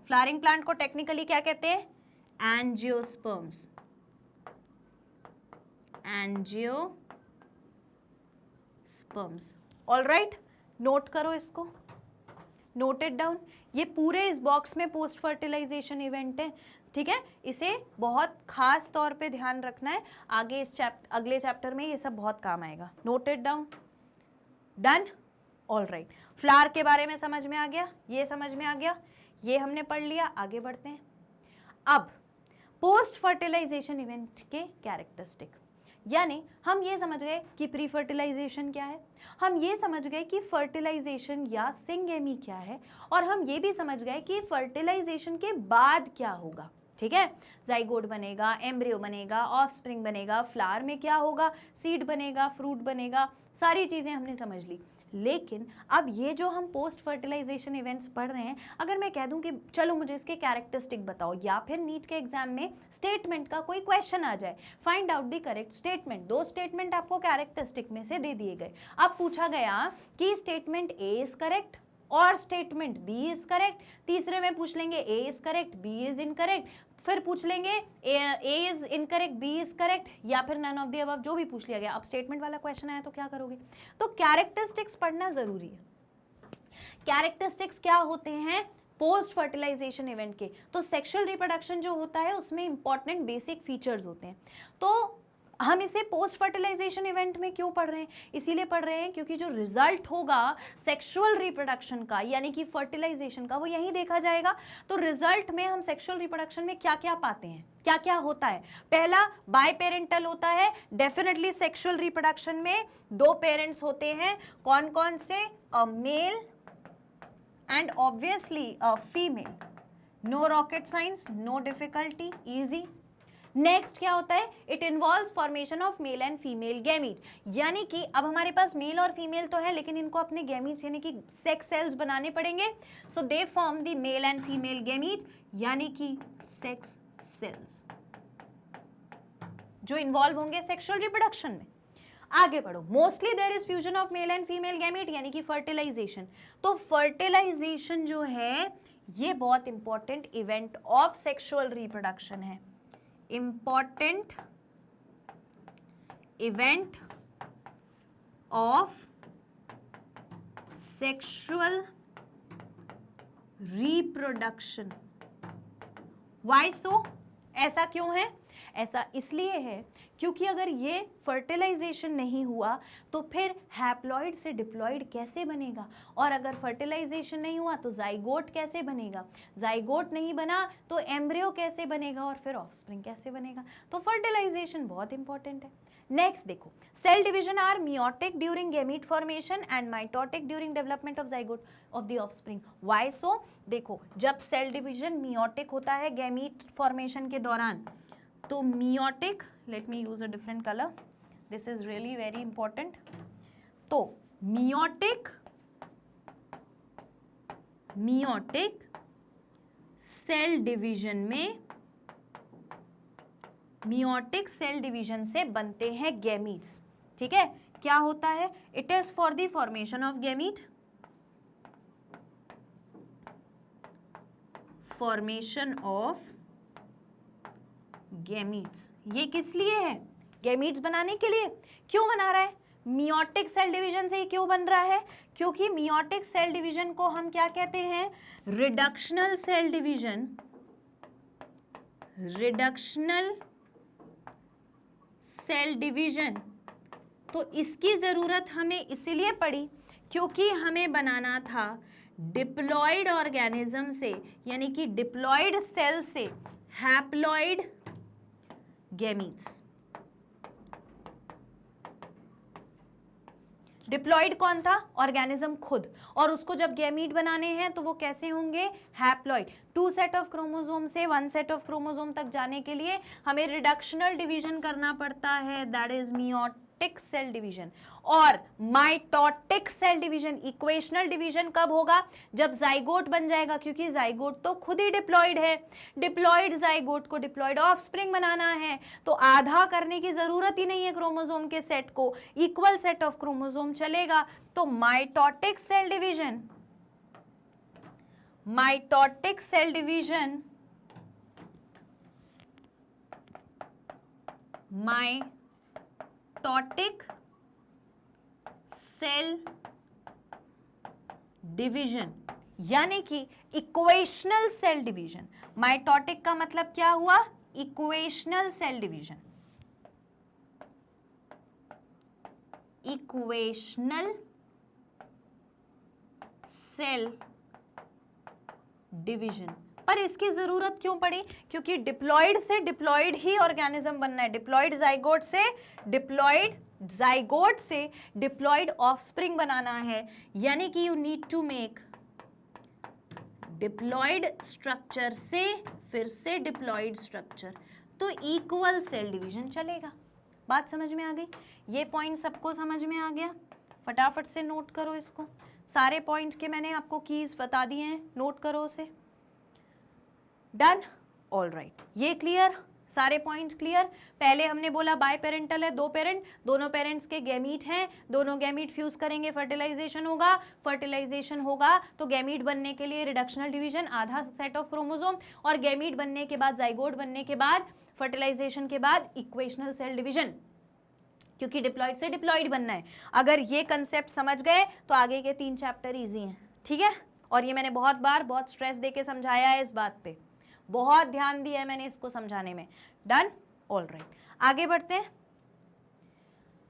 Flowering plant को टेक्निकली क्या कहते हैं? Angiosperms. Angiosperms, all right, note करो इसको, नोट इट डाउन। ये पूरे इस बॉक्स में पोस्ट फर्टिलाइजेशन इवेंट है, ठीक है। इसे बहुत खास तौर पे ध्यान रखना है, आगे इस अगले चैप्टर में ये सब बहुत काम आएगा। Note it down, done, all right. Flower के बारे में समझ में आ गया, ये समझ में आ गया, ये हमने पढ़ लिया। आगे बढ़ते हैं। अब पोस्ट फर्टिलाइजेशन इवेंट के कैरेक्टरिस्टिक, यानी हम ये समझ गए कि प्री फर्टिलाइजेशन क्या है, हम ये समझ गए कि फर्टिलाइजेशन या सिंगेमी क्या है, और हम ये भी समझ गए कि फर्टिलाइजेशन के बाद क्या होगा, ठीक है। जाइगोट बनेगा, एम्ब्रियो बनेगा, ऑफस्प्रिंग बनेगा, फ्लावर में क्या होगा, सीड बनेगा, फ्रूट बनेगा, सारी चीजें हमने समझ ली। लेकिन अब ये जो हम पोस्ट फर्टिलाइजेशन इवेंट्स पढ़ रहे हैं, अगर मैं कह दूं कि चलो मुझे इसके कैरेक्टरिस्टिक बताओ, या फिर नीट के एग्जाम में स्टेटमेंट का कोई क्वेश्चन आ जाए, find out the correct statement, दो स्टेटमेंट आपको कैरेक्टरिस्टिक में से दे दिए गए। अब पूछा गया कि स्टेटमेंट ए इज करेक्ट और स्टेटमेंट बी इज करेक्ट, तीसरे में पूछ लेंगे A is correct, B is incorrect, फिर पूछ लेंगे A is incorrect, B is correct, या फिर नन ऑफ द अबव, जो भी पूछ लिया गया। अब स्टेटमेंट वाला क्वेश्चन आया तो क्या करोगे? तो कैरेक्टरिस्टिक्स पढ़ना जरूरी है। कैरेक्टरिस्टिक्स क्या होते हैं पोस्ट फर्टिलाइजेशन इवेंट के? तो सेक्सुअल रिप्रोडक्शन जो होता है उसमें इंपॉर्टेंट बेसिक फीचर्स होते हैं। तो हम इसे पोस्ट फर्टिलाइजेशन इवेंट में क्यों पढ़ रहे हैं? इसीलिए पढ़ रहे हैं क्योंकि जो रिजल्ट होगा सेक्सुअल रिप्रोडक्शन का, यानी कि फर्टिलाइजेशन का, वो यहीं देखा जाएगा। तो रिजल्ट में हम सेक्सुअल रिप्रोडक्शन में क्या क्या पाते हैं, क्या क्या होता है? पहला, बाय पेरेंटल होता है। डेफिनेटली सेक्सुअल रिप्रोडक्शन में दो पेरेंट्स होते हैं। कौन कौन से? A male and obviously a female. No rocket science, no difficulty, easy. Next क्या होता है? It involves formation of male and female gamete, यानी कि अब हमारे पास मेल और फीमेल तो है, लेकिन इनको अपने गैमीट्स यानी कि सेक्स सेल्स बनाने पड़ेंगे। So they form the male and female gamete, यानी कि सेक्स सेल्स जो इन्वॉल्व होंगे सेक्सुअल रिप्रोडक्शन में। आगे बढ़ो। Mostly there is fusion of male and female gamete, यानी कि फर्टिलाइजेशन। तो फर्टिलाइजेशन जो है ये बहुत important event of sexual reproduction है, important event of sexual reproduction। Why so? ऐसा क्यों है? ऐसा इसलिए है क्योंकि अगर ये फर्टिलाइजेशन नहीं हुआ तो फिर हैप्लॉइड से डिप्लॉइड कैसे बनेगा, और अगर फर्टिलाइजेशन नहीं हुआ तो जाइगोट कैसे बनेगा, जाइगोट नहीं बना तो एम्ब्रियो कैसे बनेगा, और फिर ऑफस्प्रिंग कैसे बनेगा। तो फर्टिलाइजेशन बहुत इंपॉर्टेंट है। नेक्स्ट देखो, cell division are meiotic during gamete formation and mitotic during development of zygote of the offspring. Why so? देखो, जब सेल डिवीजन मियोटिक होता है गैमीट फॉर्मेशन के दौरान, तो meiotic, let me use a different colour, this is really very important. तो मियोटिक सेल डिवीजन में, मियोटिक सेल डिवीजन से बनते हैं गैमीट्स। ठीक है, क्या होता है? It is for the formation of gamete, formation of gametes. ये किस लिए है? गैमीट्स बनाने के लिए। क्यों बना रहा है? मियोटिक सेल डिवीजन से ही क्यों बन रहा है? क्योंकि मियोटिक सेल डिवीजन को हम क्या कहते हैं? Reductional cell division. Reductional cell division, तो इसकी जरूरत हमें इसीलिए पड़ी क्योंकि हमें बनाना था डिप्लॉयड ऑर्गेनिज्म से, यानी कि डिप्लॉयड सेल से हैप्लॉयड गैमीट्स। डिप्लॉयड कौन था? ऑर्गेनिज्म खुद, और उसको जब गैमीट बनाने हैं तो वो कैसे होंगे? हैप्लॉयड। 2 सेट ऑफ क्रोमोसोम से 1 सेट ऑफ क्रोमोसोम तक जाने के लिए हमें रिडक्शनल डिवीजन करना पड़ता है, that is meiotic cell division. और mitotic cell division, equational division कब होगा? जब जाइगोट बन जाएगा, क्योंकि जाइगोट तो खुद ही डिप्लॉयड है। डिप्लॉयड जाइगोट को डिप्लॉयड ऑफस्प्रिंग बनाना है तो आधा करने की जरूरत ही नहीं है क्रोमोसोम के सेट को, इक्वल सेट ऑफ क्रोमोसोम चलेगा। तो mitotic cell division, mitotic cell division, mitotic cell division यानी कि इक्वेशनल सेल डिवीजन। माइटोटिक का मतलब क्या हुआ? Equational cell division. Equational cell division. पर इसकी जरूरत क्यों पड़ी? क्योंकि डिप्लॉयड से डिप्लॉयड ही ऑर्गेनिज्म बनना है। डिप्लॉयड जाइगोट से डिप्लॉयड, जाइगोट से डिप्लॉयड ऑफस्प्रिंग बनाना है, यानी कि you need to make diploid structure से फिर से डिप्लॉयड स्ट्रक्चर, तो इक्वल सेल डिवीजन चलेगा। बात समझ में आ गई? ये पॉइंट सबको समझ में आ गया? फटाफट से नोट करो इसको। सारे पॉइंट के मैंने आपको कीज बता दिए हैं, नोट करो उसे। डन? ऑल राइट, ये क्लियर? सारे पॉइंट क्लियर? पहले हमने बोला बाय पेरेंटल है, 2 पेरेंट, दोनों पेरेंट्स के गैमीट हैं, दोनों गैमीट फ्यूज करेंगे, फर्टिलाइजेशन होगा, फर्टिलाइजेशन होगा तो गैमीट बनने के लिए रिडक्शनल डिवीजन, आधा सेट ऑफ क्रोमोसोम, और गैमीट बनने के बाद, जाइगोट बनने के बाद, फर्टिलाइजेशन के बाद इक्वेशनल सेल डिवीजन, क्योंकि डिप्लॉयड से डिप्लॉयड बनना है। अगर ये कंसेप्ट समझ गए तो आगे के 3 चैप्टर इजी हैं। ठीक है, और ये मैंने बहुत बार बहुत स्ट्रेस देके समझाया है, इस बात पे बहुत ध्यान दिया है मैंने इसको समझाने में। डन? ऑल राइट, आगे बढ़ते हैं।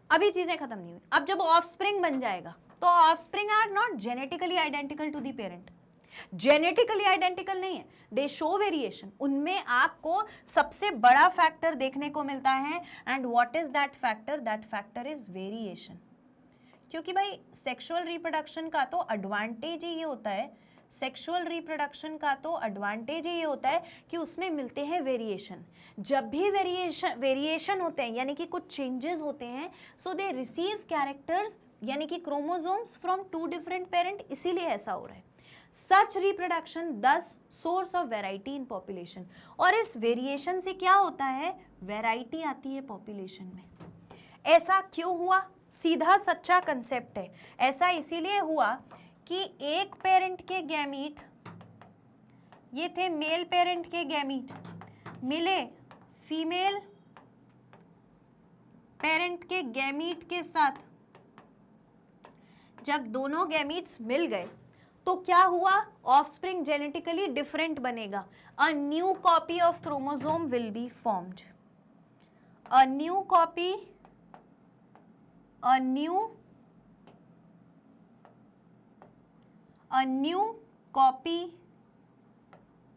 अभी चीजें खत्म नहीं हुई। अब जब ऑफस्प्रिंग बन जाएगा तो offspring are not genetically identical to the parent. Genetically identical नहीं है, दे शो वेरिएशन। उनमें आपको सबसे बड़ा फैक्टर देखने को मिलता है, and what is that factor? That factor is variation. क्योंकि भाई सेक्सुअल रिप्रोडक्शन का तो एडवांटेज ही ये होता है, सेक्सुअल रिप्रोडक्शन का तो एडवांटेज ये होता है कि उसमें मिलते हैं वेरिएशन। जब भी वेरिएशन होते हैं, यानी कि कुछ चेंजेस होते हैं, सो दे रिसीव कैरेक्टर्स, यानी कि क्रोमोसोम्स फ्रॉम 2 डिफरेंट पेरेंट, इसीलिए ऐसा हो रहा है। सच रिप्रोडक्शन दस source of variety in population, और इस वेरिएशन से क्या होता है? वेराइटी आती है पॉपुलेशन में। ऐसा क्यों हुआ? सीधा सच्चा कंसेप्ट है। ऐसा इसीलिए हुआ कि एक पेरेंट के गैमीट, ये थे मेल पेरेंट के गैमीट, मिले फीमेल पेरेंट के गैमीट के साथ। जब दोनों गैमीट्स मिल गए तो क्या हुआ? ऑफस्प्रिंग जेनेटिकली डिफरेंट बनेगा। A new copy of chromosome will be formed. a new copy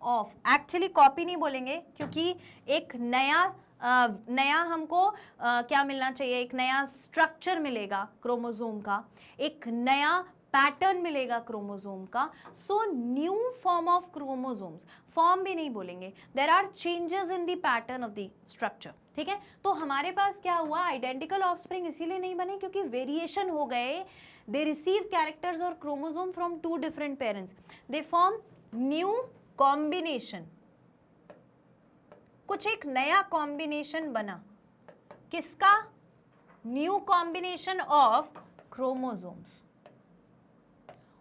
of, actually copy नहीं बोलेंगे क्योंकि एक नया हमको क्या मिलना चाहिए, एक नया स्ट्रक्चर मिलेगा क्रोमोसोम का, एक नया पैटर्न मिलेगा क्रोमोसोम का. So new form of chromosomes, form भी नहीं बोलेंगे, there are changes in the pattern of the structure. ठीक है, तो हमारे पास क्या हुआ, आइडेंटिकल ऑफस्प्रिंग इसीलिए नहीं बने क्योंकि वेरिएशन हो गए. दे रिसीव कैरेक्टर्स और chromosome from two different parents, they form new combination. कुछ एक नया कॉम्बिनेशन बना, किसका, न्यू कॉम्बिनेशन ऑफ क्रोमोसोम्स.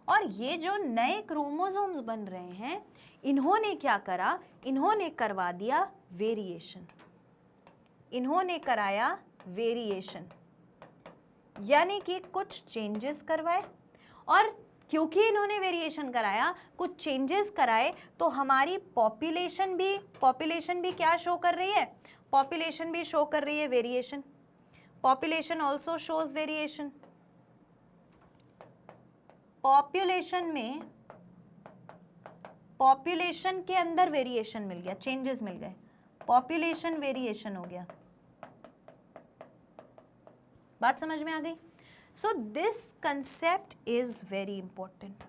और ये जो नए क्रोमोसोम्स बन रहे हैं, इन्होंने क्या करा, इन्होंने करवा दिया वेरिएशन, इन्होंने कराया वेरिएशन, यानी कि कुछ चेंजेस करवाए. और क्योंकि इन्होंने वेरिएशन कराया, कुछ चेंजेस कराए, तो हमारी पॉपुलेशन भी क्या शो कर रही है, पॉपुलेशन भी शो कर रही है variation. Population also shows variation. Population के अंदर वेरिएशन मिल गया, चेंजेस मिल गए, पॉपुलेशन वेरिएशन हो गया. बात समझ में आ गई. So this concept is very important,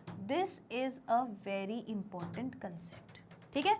this is a very important concept. ठीक है,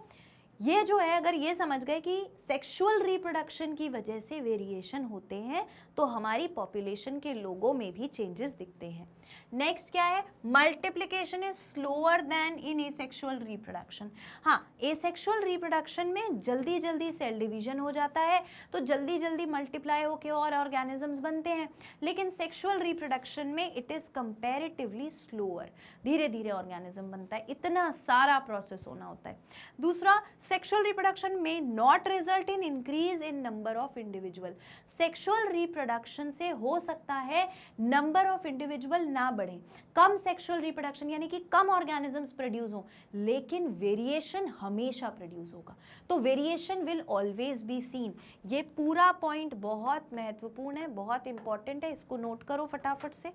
ये जो है, अगर ये समझ गए कि सेक्सुअल रिप्रोडक्शन की वजह से वेरिएशन होते हैं, तो हमारी पॉपुलेशन के लोगों में भी चेंजेस दिखते हैं. नेक्स्ट क्या है, multiplication is slower then in asexual reproduction. हाँ, एसेक्सुअल रिप्रोडक्शन में जल्दी जल्दी सेल डिवीजन हो जाता है, तो जल्दी जल्दी मल्टीप्लाई होकर और ऑर्गेनिजम्स बनते हैं. लेकिन सेक्सुअल रिप्रोडक्शन में इट इज कंपैरेटिवली स्लोअर, धीरे धीरे ऑर्गेनिज्म बनता है, इतना सारा प्रोसेस होना होता है. दूसरा, सेक्सुअल रिप्रोडक्शन में not result in increase in number of individual. Sexual reproduction से हो सकता है नंबर ऑफ इंडिविजुअल ना बढ़े, कम सेक्सुअल रिप्रोडक्शन यानी कि कम ऑर्गेनिजम्स प्रोड्यूस हो, लेकिन वेरिएशन हमेशा प्रोड्यूस होगा. तो variation will always be seen. ये पूरा पॉइंट बहुत महत्वपूर्ण है, बहुत इंपॉर्टेंट है, इसको नोट करो फटाफट से,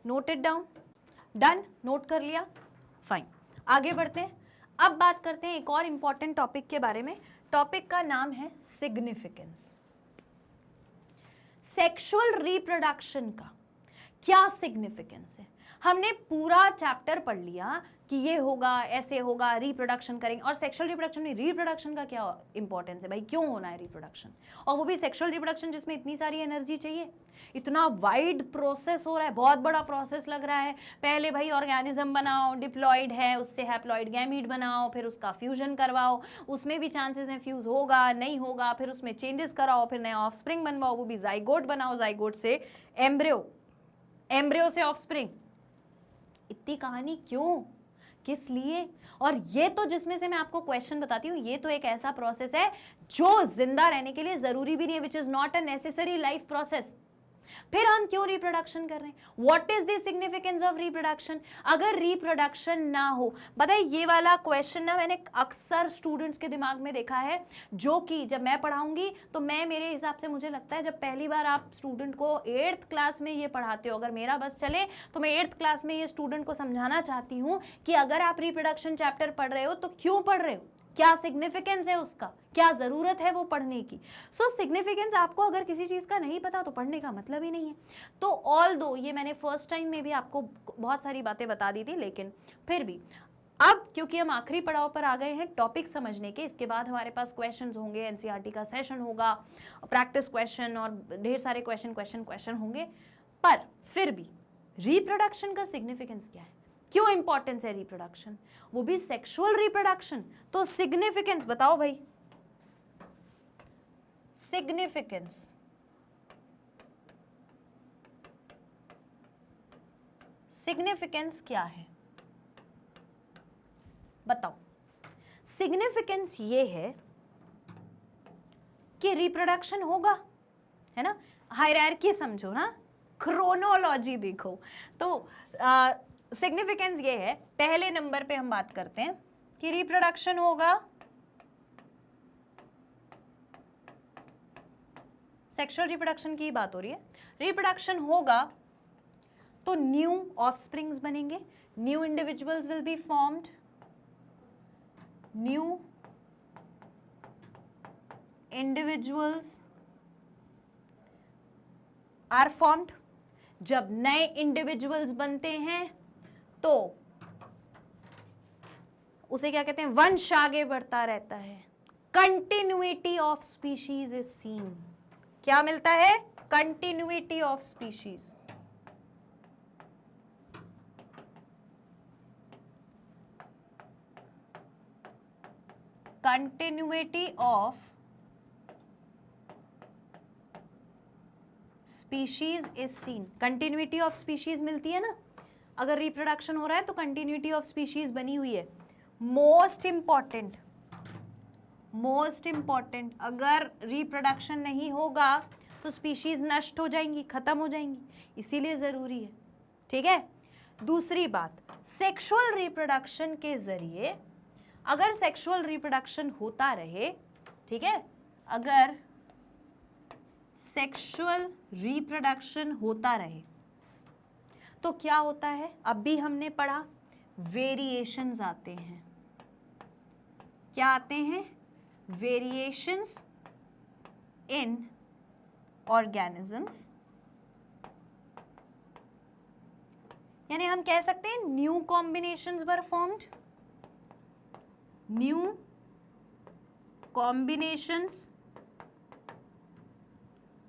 note it down. Done, note कर लिया, फाइन. आगे बढ़ते हैं. अब बात करते हैं एक और इंपॉर्टेंट टॉपिक के बारे में. टॉपिक का नाम है सिग्निफिकेंस. सेक्सुअल रिप्रोडक्शन का क्या सिग्निफिकेंस है. हमने पूरा चैप्टर पढ़ लिया कि ये होगा, ऐसे होगा, रिप्रोडक्शन करेंगे. और सेक्सुअल रिप्रोडक्शन में रिप्रोडक्शन का क्या इंपॉर्टेंस है भाई, क्यों होना है रिप्रोडक्शन, और वो भी सेक्सुअल रिप्रोडक्शन जिसमें इतनी सारी एनर्जी चाहिए, इतना वाइड प्रोसेस हो रहा है, बहुत बड़ा प्रोसेस लग रहा है. पहले भाई ऑर्गेनिज्म बनाओ, डिप्लॉइड है, उससे हैप्लॉइड गैमीट बनाओ, फिर उसका फ्यूजन करवाओ, उसमें भी चांसेस हैं फ्यूज होगा नहीं होगा, फिर उसमें चेंजेस कराओ, फिर नया ऑफस्प्रिंग बनवाओ, वो भी जाइगोट बनाओ, जाइगोट से एम्ब्रियो, एम्ब्रियो से ऑफस्प्रिंग. इतनी कहानी क्यों, किस लिए. और ये तो जिसमें से मैं आपको क्वेश्चन बताती हूँ, ये तो एक ऐसा प्रोसेस है जो जिंदा रहने के लिए जरूरी भी नहीं है, which is not a necessary life process. फिर हम क्यों रिप्रोडक्शन कर रहे हैं, what is the significance of reproduction. अगर रिप्रोडक्शन ना हो, बताइए, ये वाला क्वेश्चन ना मैंने अक्सर स्टूडेंट्स के दिमाग में देखा है, जो कि जब मैं पढ़ाऊंगी तो मैं, मेरे हिसाब से मुझे लगता है, जब पहली बार आप स्टूडेंट को 8th क्लास में ये पढ़ाते हो, अगर मेरा बस चले तो मैं 8th क्लास में ये स्टूडेंट को समझाना चाहती हूँ कि अगर आप रिप्रोडक्शन चैप्टर पढ़ रहे हो तो क्यों पढ़ रहे हो, क्या सिग्निफिकेंस है उसका, क्या जरूरत है वो पढ़ने की. सो सिग्निफिकेंस आपको अगर किसी चीज का नहीं पता तो पढ़ने का मतलब ही नहीं है. तो ऑल दो ये मैंने फर्स्ट टाइम में भी आपको बहुत सारी बातें बता दी थी, लेकिन फिर भी अब क्योंकि हम आखिरी पड़ाव पर आ गए हैं टॉपिक समझने के, इसके बाद हमारे पास क्वेश्चंस होंगे, एनसीईआरटी का सेशन होगा, प्रैक्टिस क्वेश्चन और ढेर सारे क्वेश्चन होंगे. पर फिर भी रिप्रोडक्शन का सिग्निफिकेंस क्या है, क्यों इंपॉर्टेंस है रिप्रोडक्शन, वो भी सेक्सुअल रिप्रोडक्शन. तो सिग्निफिकेंस बताओ भाई, सिग्निफिकेंस. सिग्निफिकेंस क्या है बताओ. सिग्निफिकेंस ये है कि रिप्रोडक्शन होगा, है ना, हायरार्की समझो ना, क्रोनोलॉजी देखो. तो सिग्निफिकेंस ये है, पहले नंबर पे हम बात करते हैं कि रिप्रोडक्शन होगा सेक्सुअल रिप्रोडक्शन की बात हो रही है। रिप्रोडक्शन होगा तो न्यू ऑफस्प्रिंग्स बनेंगे, new individuals will be formed, new individuals are formed. जब नए इंडिविजुअल्स बनते हैं तो उसे क्या कहते हैं, वंश आगे बढ़ता रहता है, continuity of species is seen. क्या मिलता है, continuity of species. Continuity of species is seen. Continuity of species मिलती है ना, अगर रिप्रोडक्शन हो रहा है तो कंटिन्यूटी ऑफ स्पीशीज बनी हुई है। मोस्ट इंपॉर्टेंट, अगर रिप्रोडक्शन नहीं होगा तो स्पीशीज नष्ट हो जाएंगी, खत्म हो जाएंगी, इसीलिए जरूरी है। ठीक है। दूसरी बात, सेक्सुअल रिप्रोडक्शन के जरिए अगर सेक्सुअल रिप्रोडक्शन होता रहे, ठीक है, अगर सेक्सुअल रिप्रोडक्शन होता रहे तो क्या होता है, अब भी हमने पढ़ा, वेरिएशंस आते हैं। क्या आते हैं, वेरिएशंस इन ऑर्गेनिजम्स, यानी हम कह सकते हैं new combinations were formed, new combinations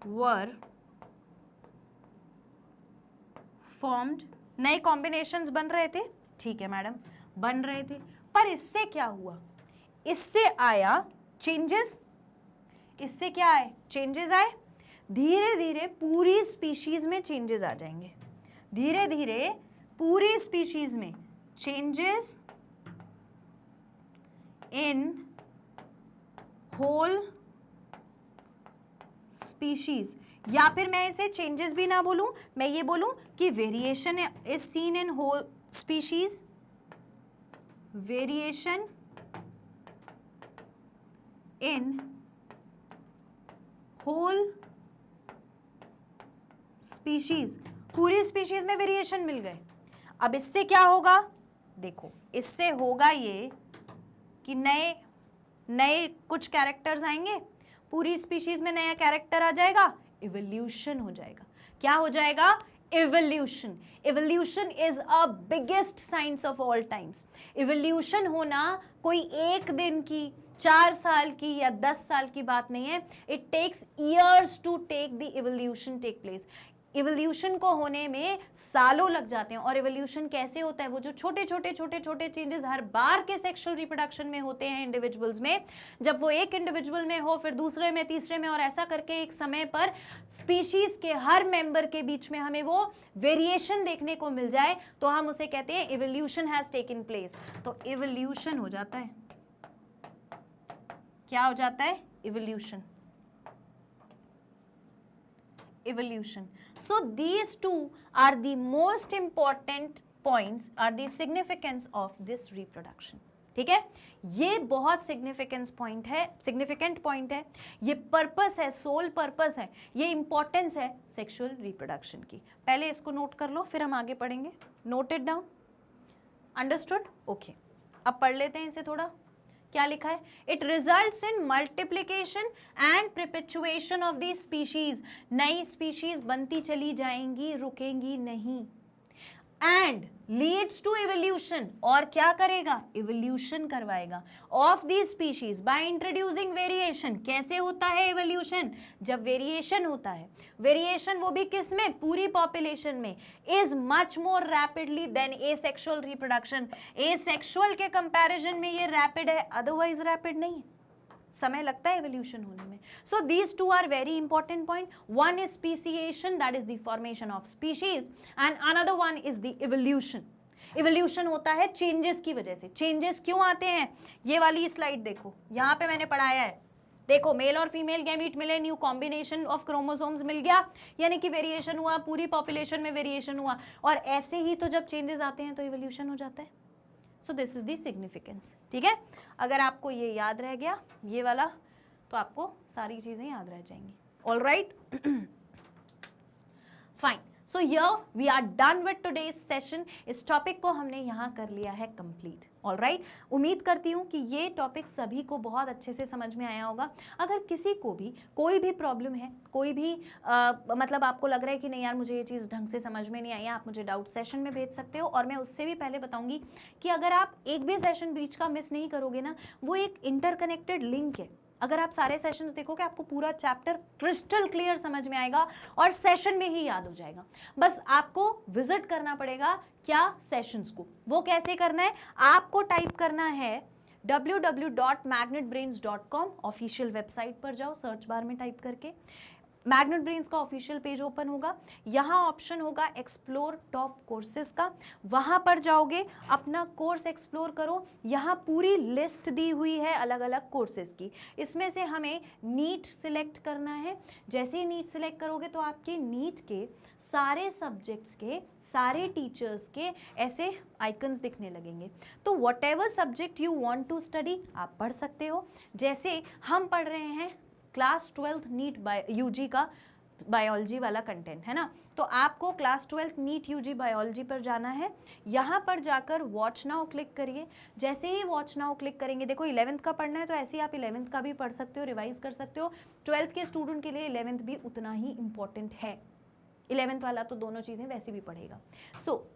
were formed. नए कॉम्बिनेशंस बन रहे थे, ठीक है मैडम, बन रहे थे, पर इससे क्या हुआ, इससे आया चेंजेस। इससे क्या आए, चेंजेस आए। धीरे धीरे पूरी स्पीशीज में चेंजेस आ जाएंगे, धीरे धीरे पूरी स्पीशीज में चेंजेस इन होल स्पीशीज, या फिर मैं इसे चेंजेस भी ना बोलूं, मैं ये बोलूं कि variation is seen in whole species, variation in whole species, पूरी स्पीशीज में वेरिएशन मिल गए। अब इससे क्या होगा, देखो इससे होगा ये कि नए नए कुछ कैरेक्टर्स आएंगे, पूरी स्पीशीज में नया कैरेक्टर आ जाएगा, इवोल्यूशन हो जाएगा। क्या हो जाएगा, evolution. Evolution is a biggest science of all times. Evolution होना कोई एक दिन की, 4 साल की या 10 साल की बात नहीं है। It takes years to take the evolution take place. Evolution को होने में सालों लग जाते हैं। और इवोल्यूशन कैसे होता है, वो जो छोटे छोटे चेंजेस हर बार के सेक्सुअल रिप्रोडक्शन में होते हैं इंडिविजुअल्स में, जब वो एक इंडिविजुअल में हो, फिर दूसरे में, तीसरे में, और ऐसा करके एक समय पर स्पीशीज के हर मेंबर के बीच में हमें वो वेरिएशन देखने को मिल जाए, तो हम उसे कहते हैं इवोल्यूशन हैज टेकन प्लेस। तो इवोल्यूशन हो जाता है, क्या हो जाता है, evolution. Evolution. So these two are the most important points, are the significance of this reproduction. ठीक है, ये बहुत सिग्निफिकेंस पॉइंट है, सिग्निफिकेंट पॉइंट है, ये पर्पस है, सोल पर्पस है, ये इंपॉर्टेंस है सेक्सुअल रिप्रोडक्शन की। पहले इसको नोट कर लो, फिर हम आगे पढ़ेंगे। Note it down, understood, okay. अब पढ़ लेते हैं इसे थोड़ा। क्या लिखा है, it results in multiplication and perpetuation of the species. नई स्पीशीज बनती चली जाएंगी, रुकेंगी नहीं। एंड लीड्स टू इवोल्यूशन, और क्या करेगा, इवोल्यूशन करवाएगा of the species by introducing variation. कैसे होता है इवोल्यूशन, जब वेरिएशन होता है, वेरिएशन वो भी किस में, पूरी पॉपुलेशन में, is much more rapidly than asexual reproduction. Asexual के कंपैरिजन में ये रैपिड है, अदरवाइज रैपिड नहीं है, समय लगता है इवोल्यूशन होने में। So these two are very important point. One is speciation, that is the formation of species, and another one is the evolution. Evolution होता है चेंजेस की वजह से। चेंजेस क्यों आते हैं, ये वाली स्लाइड देखो, यहां पे मैंने पढ़ाया है, देखो मेल और फीमेल गैमीट मिले, न्यू कॉम्बिनेशन ऑफ क्रोमोसोम्स मिल गया, यानी कि वेरिएशन हुआ, पूरी पॉपुलेशन में वेरिएशन हुआ, और ऐसे ही तो जब चेंजेस आते हैं तो इवोल्यूशन हो जाता है। So this is the significance. ठीक है, अगर आपको ये याद रह गया, ये वाला, तो आपको सारी चीजें याद रह जाएंगी। All right, fine. So here we are done with today's session. इस टॉपिक को हमने यहाँ कर लिया है कंप्लीट. ऑल राइट, उम्मीद करती हूँ कि ये टॉपिक सभी को बहुत अच्छे से समझ में आया होगा. अगर किसी को भी कोई भी प्रॉब्लम है, कोई भी मतलब आपको लग रहा है कि नहीं यार मुझे ये चीज़ ढंग से समझ में नहीं आई, आप मुझे डाउट सेशन में भेज सकते हो. और मैं उससे भी पहले बताऊंगी कि अगर आप एक भी सेशन बीच का मिस नहीं करोगे ना, वो एक इंटरकनेक्टेड लिंक है. अगर आप सारे सेशंस देखोगे आपको पूरा चैप्टर क्रिस्टल क्लियर समझ में आएगा और सेशन में ही याद हो जाएगा. बस आपको विजिट करना पड़ेगा क्या सेशंस को. वो कैसे करना है, आपको टाइप करना है www.magnetbrains.com. ऑफिशियल वेबसाइट पर जाओ, सर्च बार में टाइप करके मैग्नेट ब्रेन्स का ऑफिशियल पेज ओपन होगा. यहाँ ऑप्शन होगा एक्सप्लोर टॉप कोर्सेज का, वहाँ पर जाओगे, अपना कोर्स एक्सप्लोर करो. यहाँ पूरी लिस्ट दी हुई है अलग अलग कोर्सेज की. इसमें से हमें नीट सिलेक्ट करना है. जैसे ही नीट सिलेक्ट करोगे तो आपके नीट के सारे सब्जेक्ट्स के सारे टीचर्स के ऐसे आइकन्स दिखने लगेंगे. तो whatever subject you want to study आप पढ़ सकते हो. जैसे हम पढ़ रहे हैं क्लास 12th नीट यूजी का बायोलॉजी वाला कंटेंट है ना, तो आपको class 12th NEET UG biology पर जाना है. यहाँ पर जाकर वॉच नाउ क्लिक करिए. जैसे ही वॉच नाउ क्लिक करेंगे, देखो 11th का पढ़ना है तो ऐसे ही आप 11th का भी पढ़ सकते हो, रिवाइज कर सकते हो. 12th के स्टूडेंट के लिए 11th भी उतना ही इंपॉर्टेंट है. 11th वाला तो दोनों चीज़ें वैसे भी पढ़ेगा. सो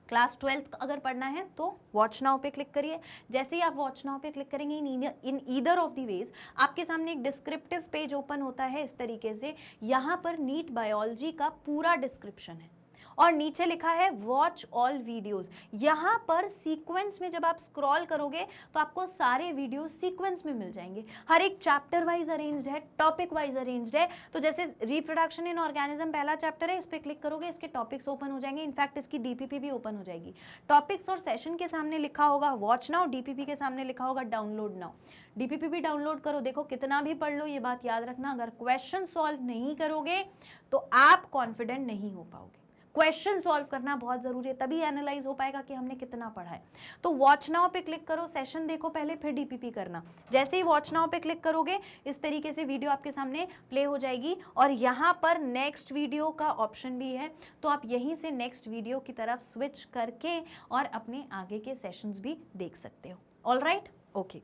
क्लास 12th अगर पढ़ना है तो वॉच नाउ पे क्लिक करिए. जैसे ही आप वॉच नाउ पे क्लिक करेंगे, in either of the ways आपके सामने एक डिस्क्रिप्टिव पेज ओपन होता है इस तरीके से. यहाँ पर नीट बायोलॉजी का पूरा डिस्क्रिप्शन है और नीचे लिखा है वॉच ऑल वीडियोस. यहाँ पर सीक्वेंस में जब आप स्क्रॉल करोगे तो आपको सारे वीडियोस सीक्वेंस में मिल जाएंगे. हर एक चैप्टर वाइज अरेंज्ड है, टॉपिक वाइज अरेंज्ड है. तो जैसे रिप्रोडक्शन इन ऑर्गेनिज्म पहला चैप्टर है, इस पर क्लिक करोगे इसके टॉपिक्स ओपन हो जाएंगे. इनफैक्ट इसकी डीपीपी भी ओपन हो जाएगी. टॉपिक्स और सेशन के सामने लिखा होगा वॉच नाउ, डीपीपी के सामने लिखा होगा डाउनलोड नाउ. डीपीपी भी डाउनलोड करो. देखो कितना भी पढ़ लो, ये बात याद रखना, अगर क्वेश्चन सॉल्व नहीं करोगे तो आप कॉन्फिडेंट नहीं हो पाओगे. क्वेश्चन सॉल्व करना बहुत जरूरी है, तभी एनालाइज हो पाएगा कि हमने कितना पढ़ा है. तो वॉच नाउ पे क्लिक करो, सेशन देखो पहले, फिर डीपीपी करना. जैसे ही वॉच नाउ पे क्लिक करोगे इस तरीके से वीडियो आपके सामने प्ले हो जाएगी और यहाँ पर नेक्स्ट वीडियो का ऑप्शन भी है. तो आप यहीं से नेक्स्ट वीडियो की तरफ स्विच करके और अपने आगे के सेशंस भी देख सकते हो. All right, okay.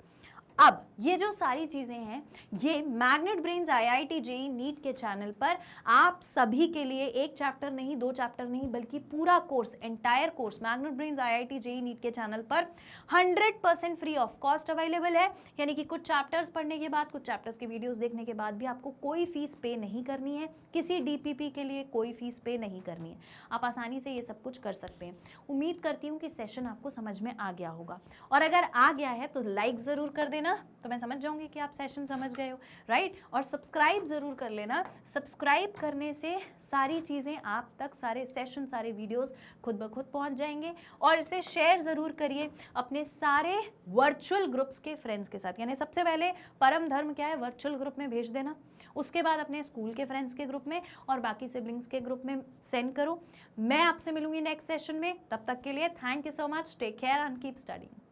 अब ये जो सारी चीज़ें हैं ये Magnet Brains IIT JEE NEET के चैनल पर आप सभी के लिए एक चैप्टर नहीं, दो चैप्टर नहीं, बल्कि पूरा course, entire course Magnet Brains IIT JEE NEET के चैनल पर 100% फ्री ऑफ कॉस्ट अवेलेबल है. यानी कि कुछ चैप्टर्स पढ़ने के बाद, कुछ चैप्टर्स के वीडियोस देखने के बाद भी आपको कोई फीस पे नहीं करनी है. किसी DPP के लिए कोई फीस पे नहीं करनी है. आप आसानी से ये सब कुछ कर सकते हैं. उम्मीद करती हूँ कि सेशन आपको समझ में आ गया होगा और अगर आ गया है तो लाइक ज़रूर कर देना, तो मैं समझ जाऊंगी कि आप सेशन समझ गए हो. राइट, और सब्सक्राइब जरूर कर लेना. सब्सक्राइब करने से सारी चीज़ें आप तक, सारे सेशन, सारे वीडियोस खुद ब खुद पहुंच जाएंगे. और इसे शेयर ज़रूर करिए अपने सारे वर्चुअल ग्रुप्स के फ्रेंड्स के साथ. यानी सबसे पहले परम धर्म क्या है, वर्चुअल ग्रुप में भेज देना. उसके बाद अपने स्कूल के फ्रेंड्स के ग्रुप में और बाकी सिबलिंग्स के ग्रुप में सेंड करो. मैं आपसे मिलूंगी नेक्स्ट सेशन में. तब तक के लिए thank you so much. Take care and keep studying.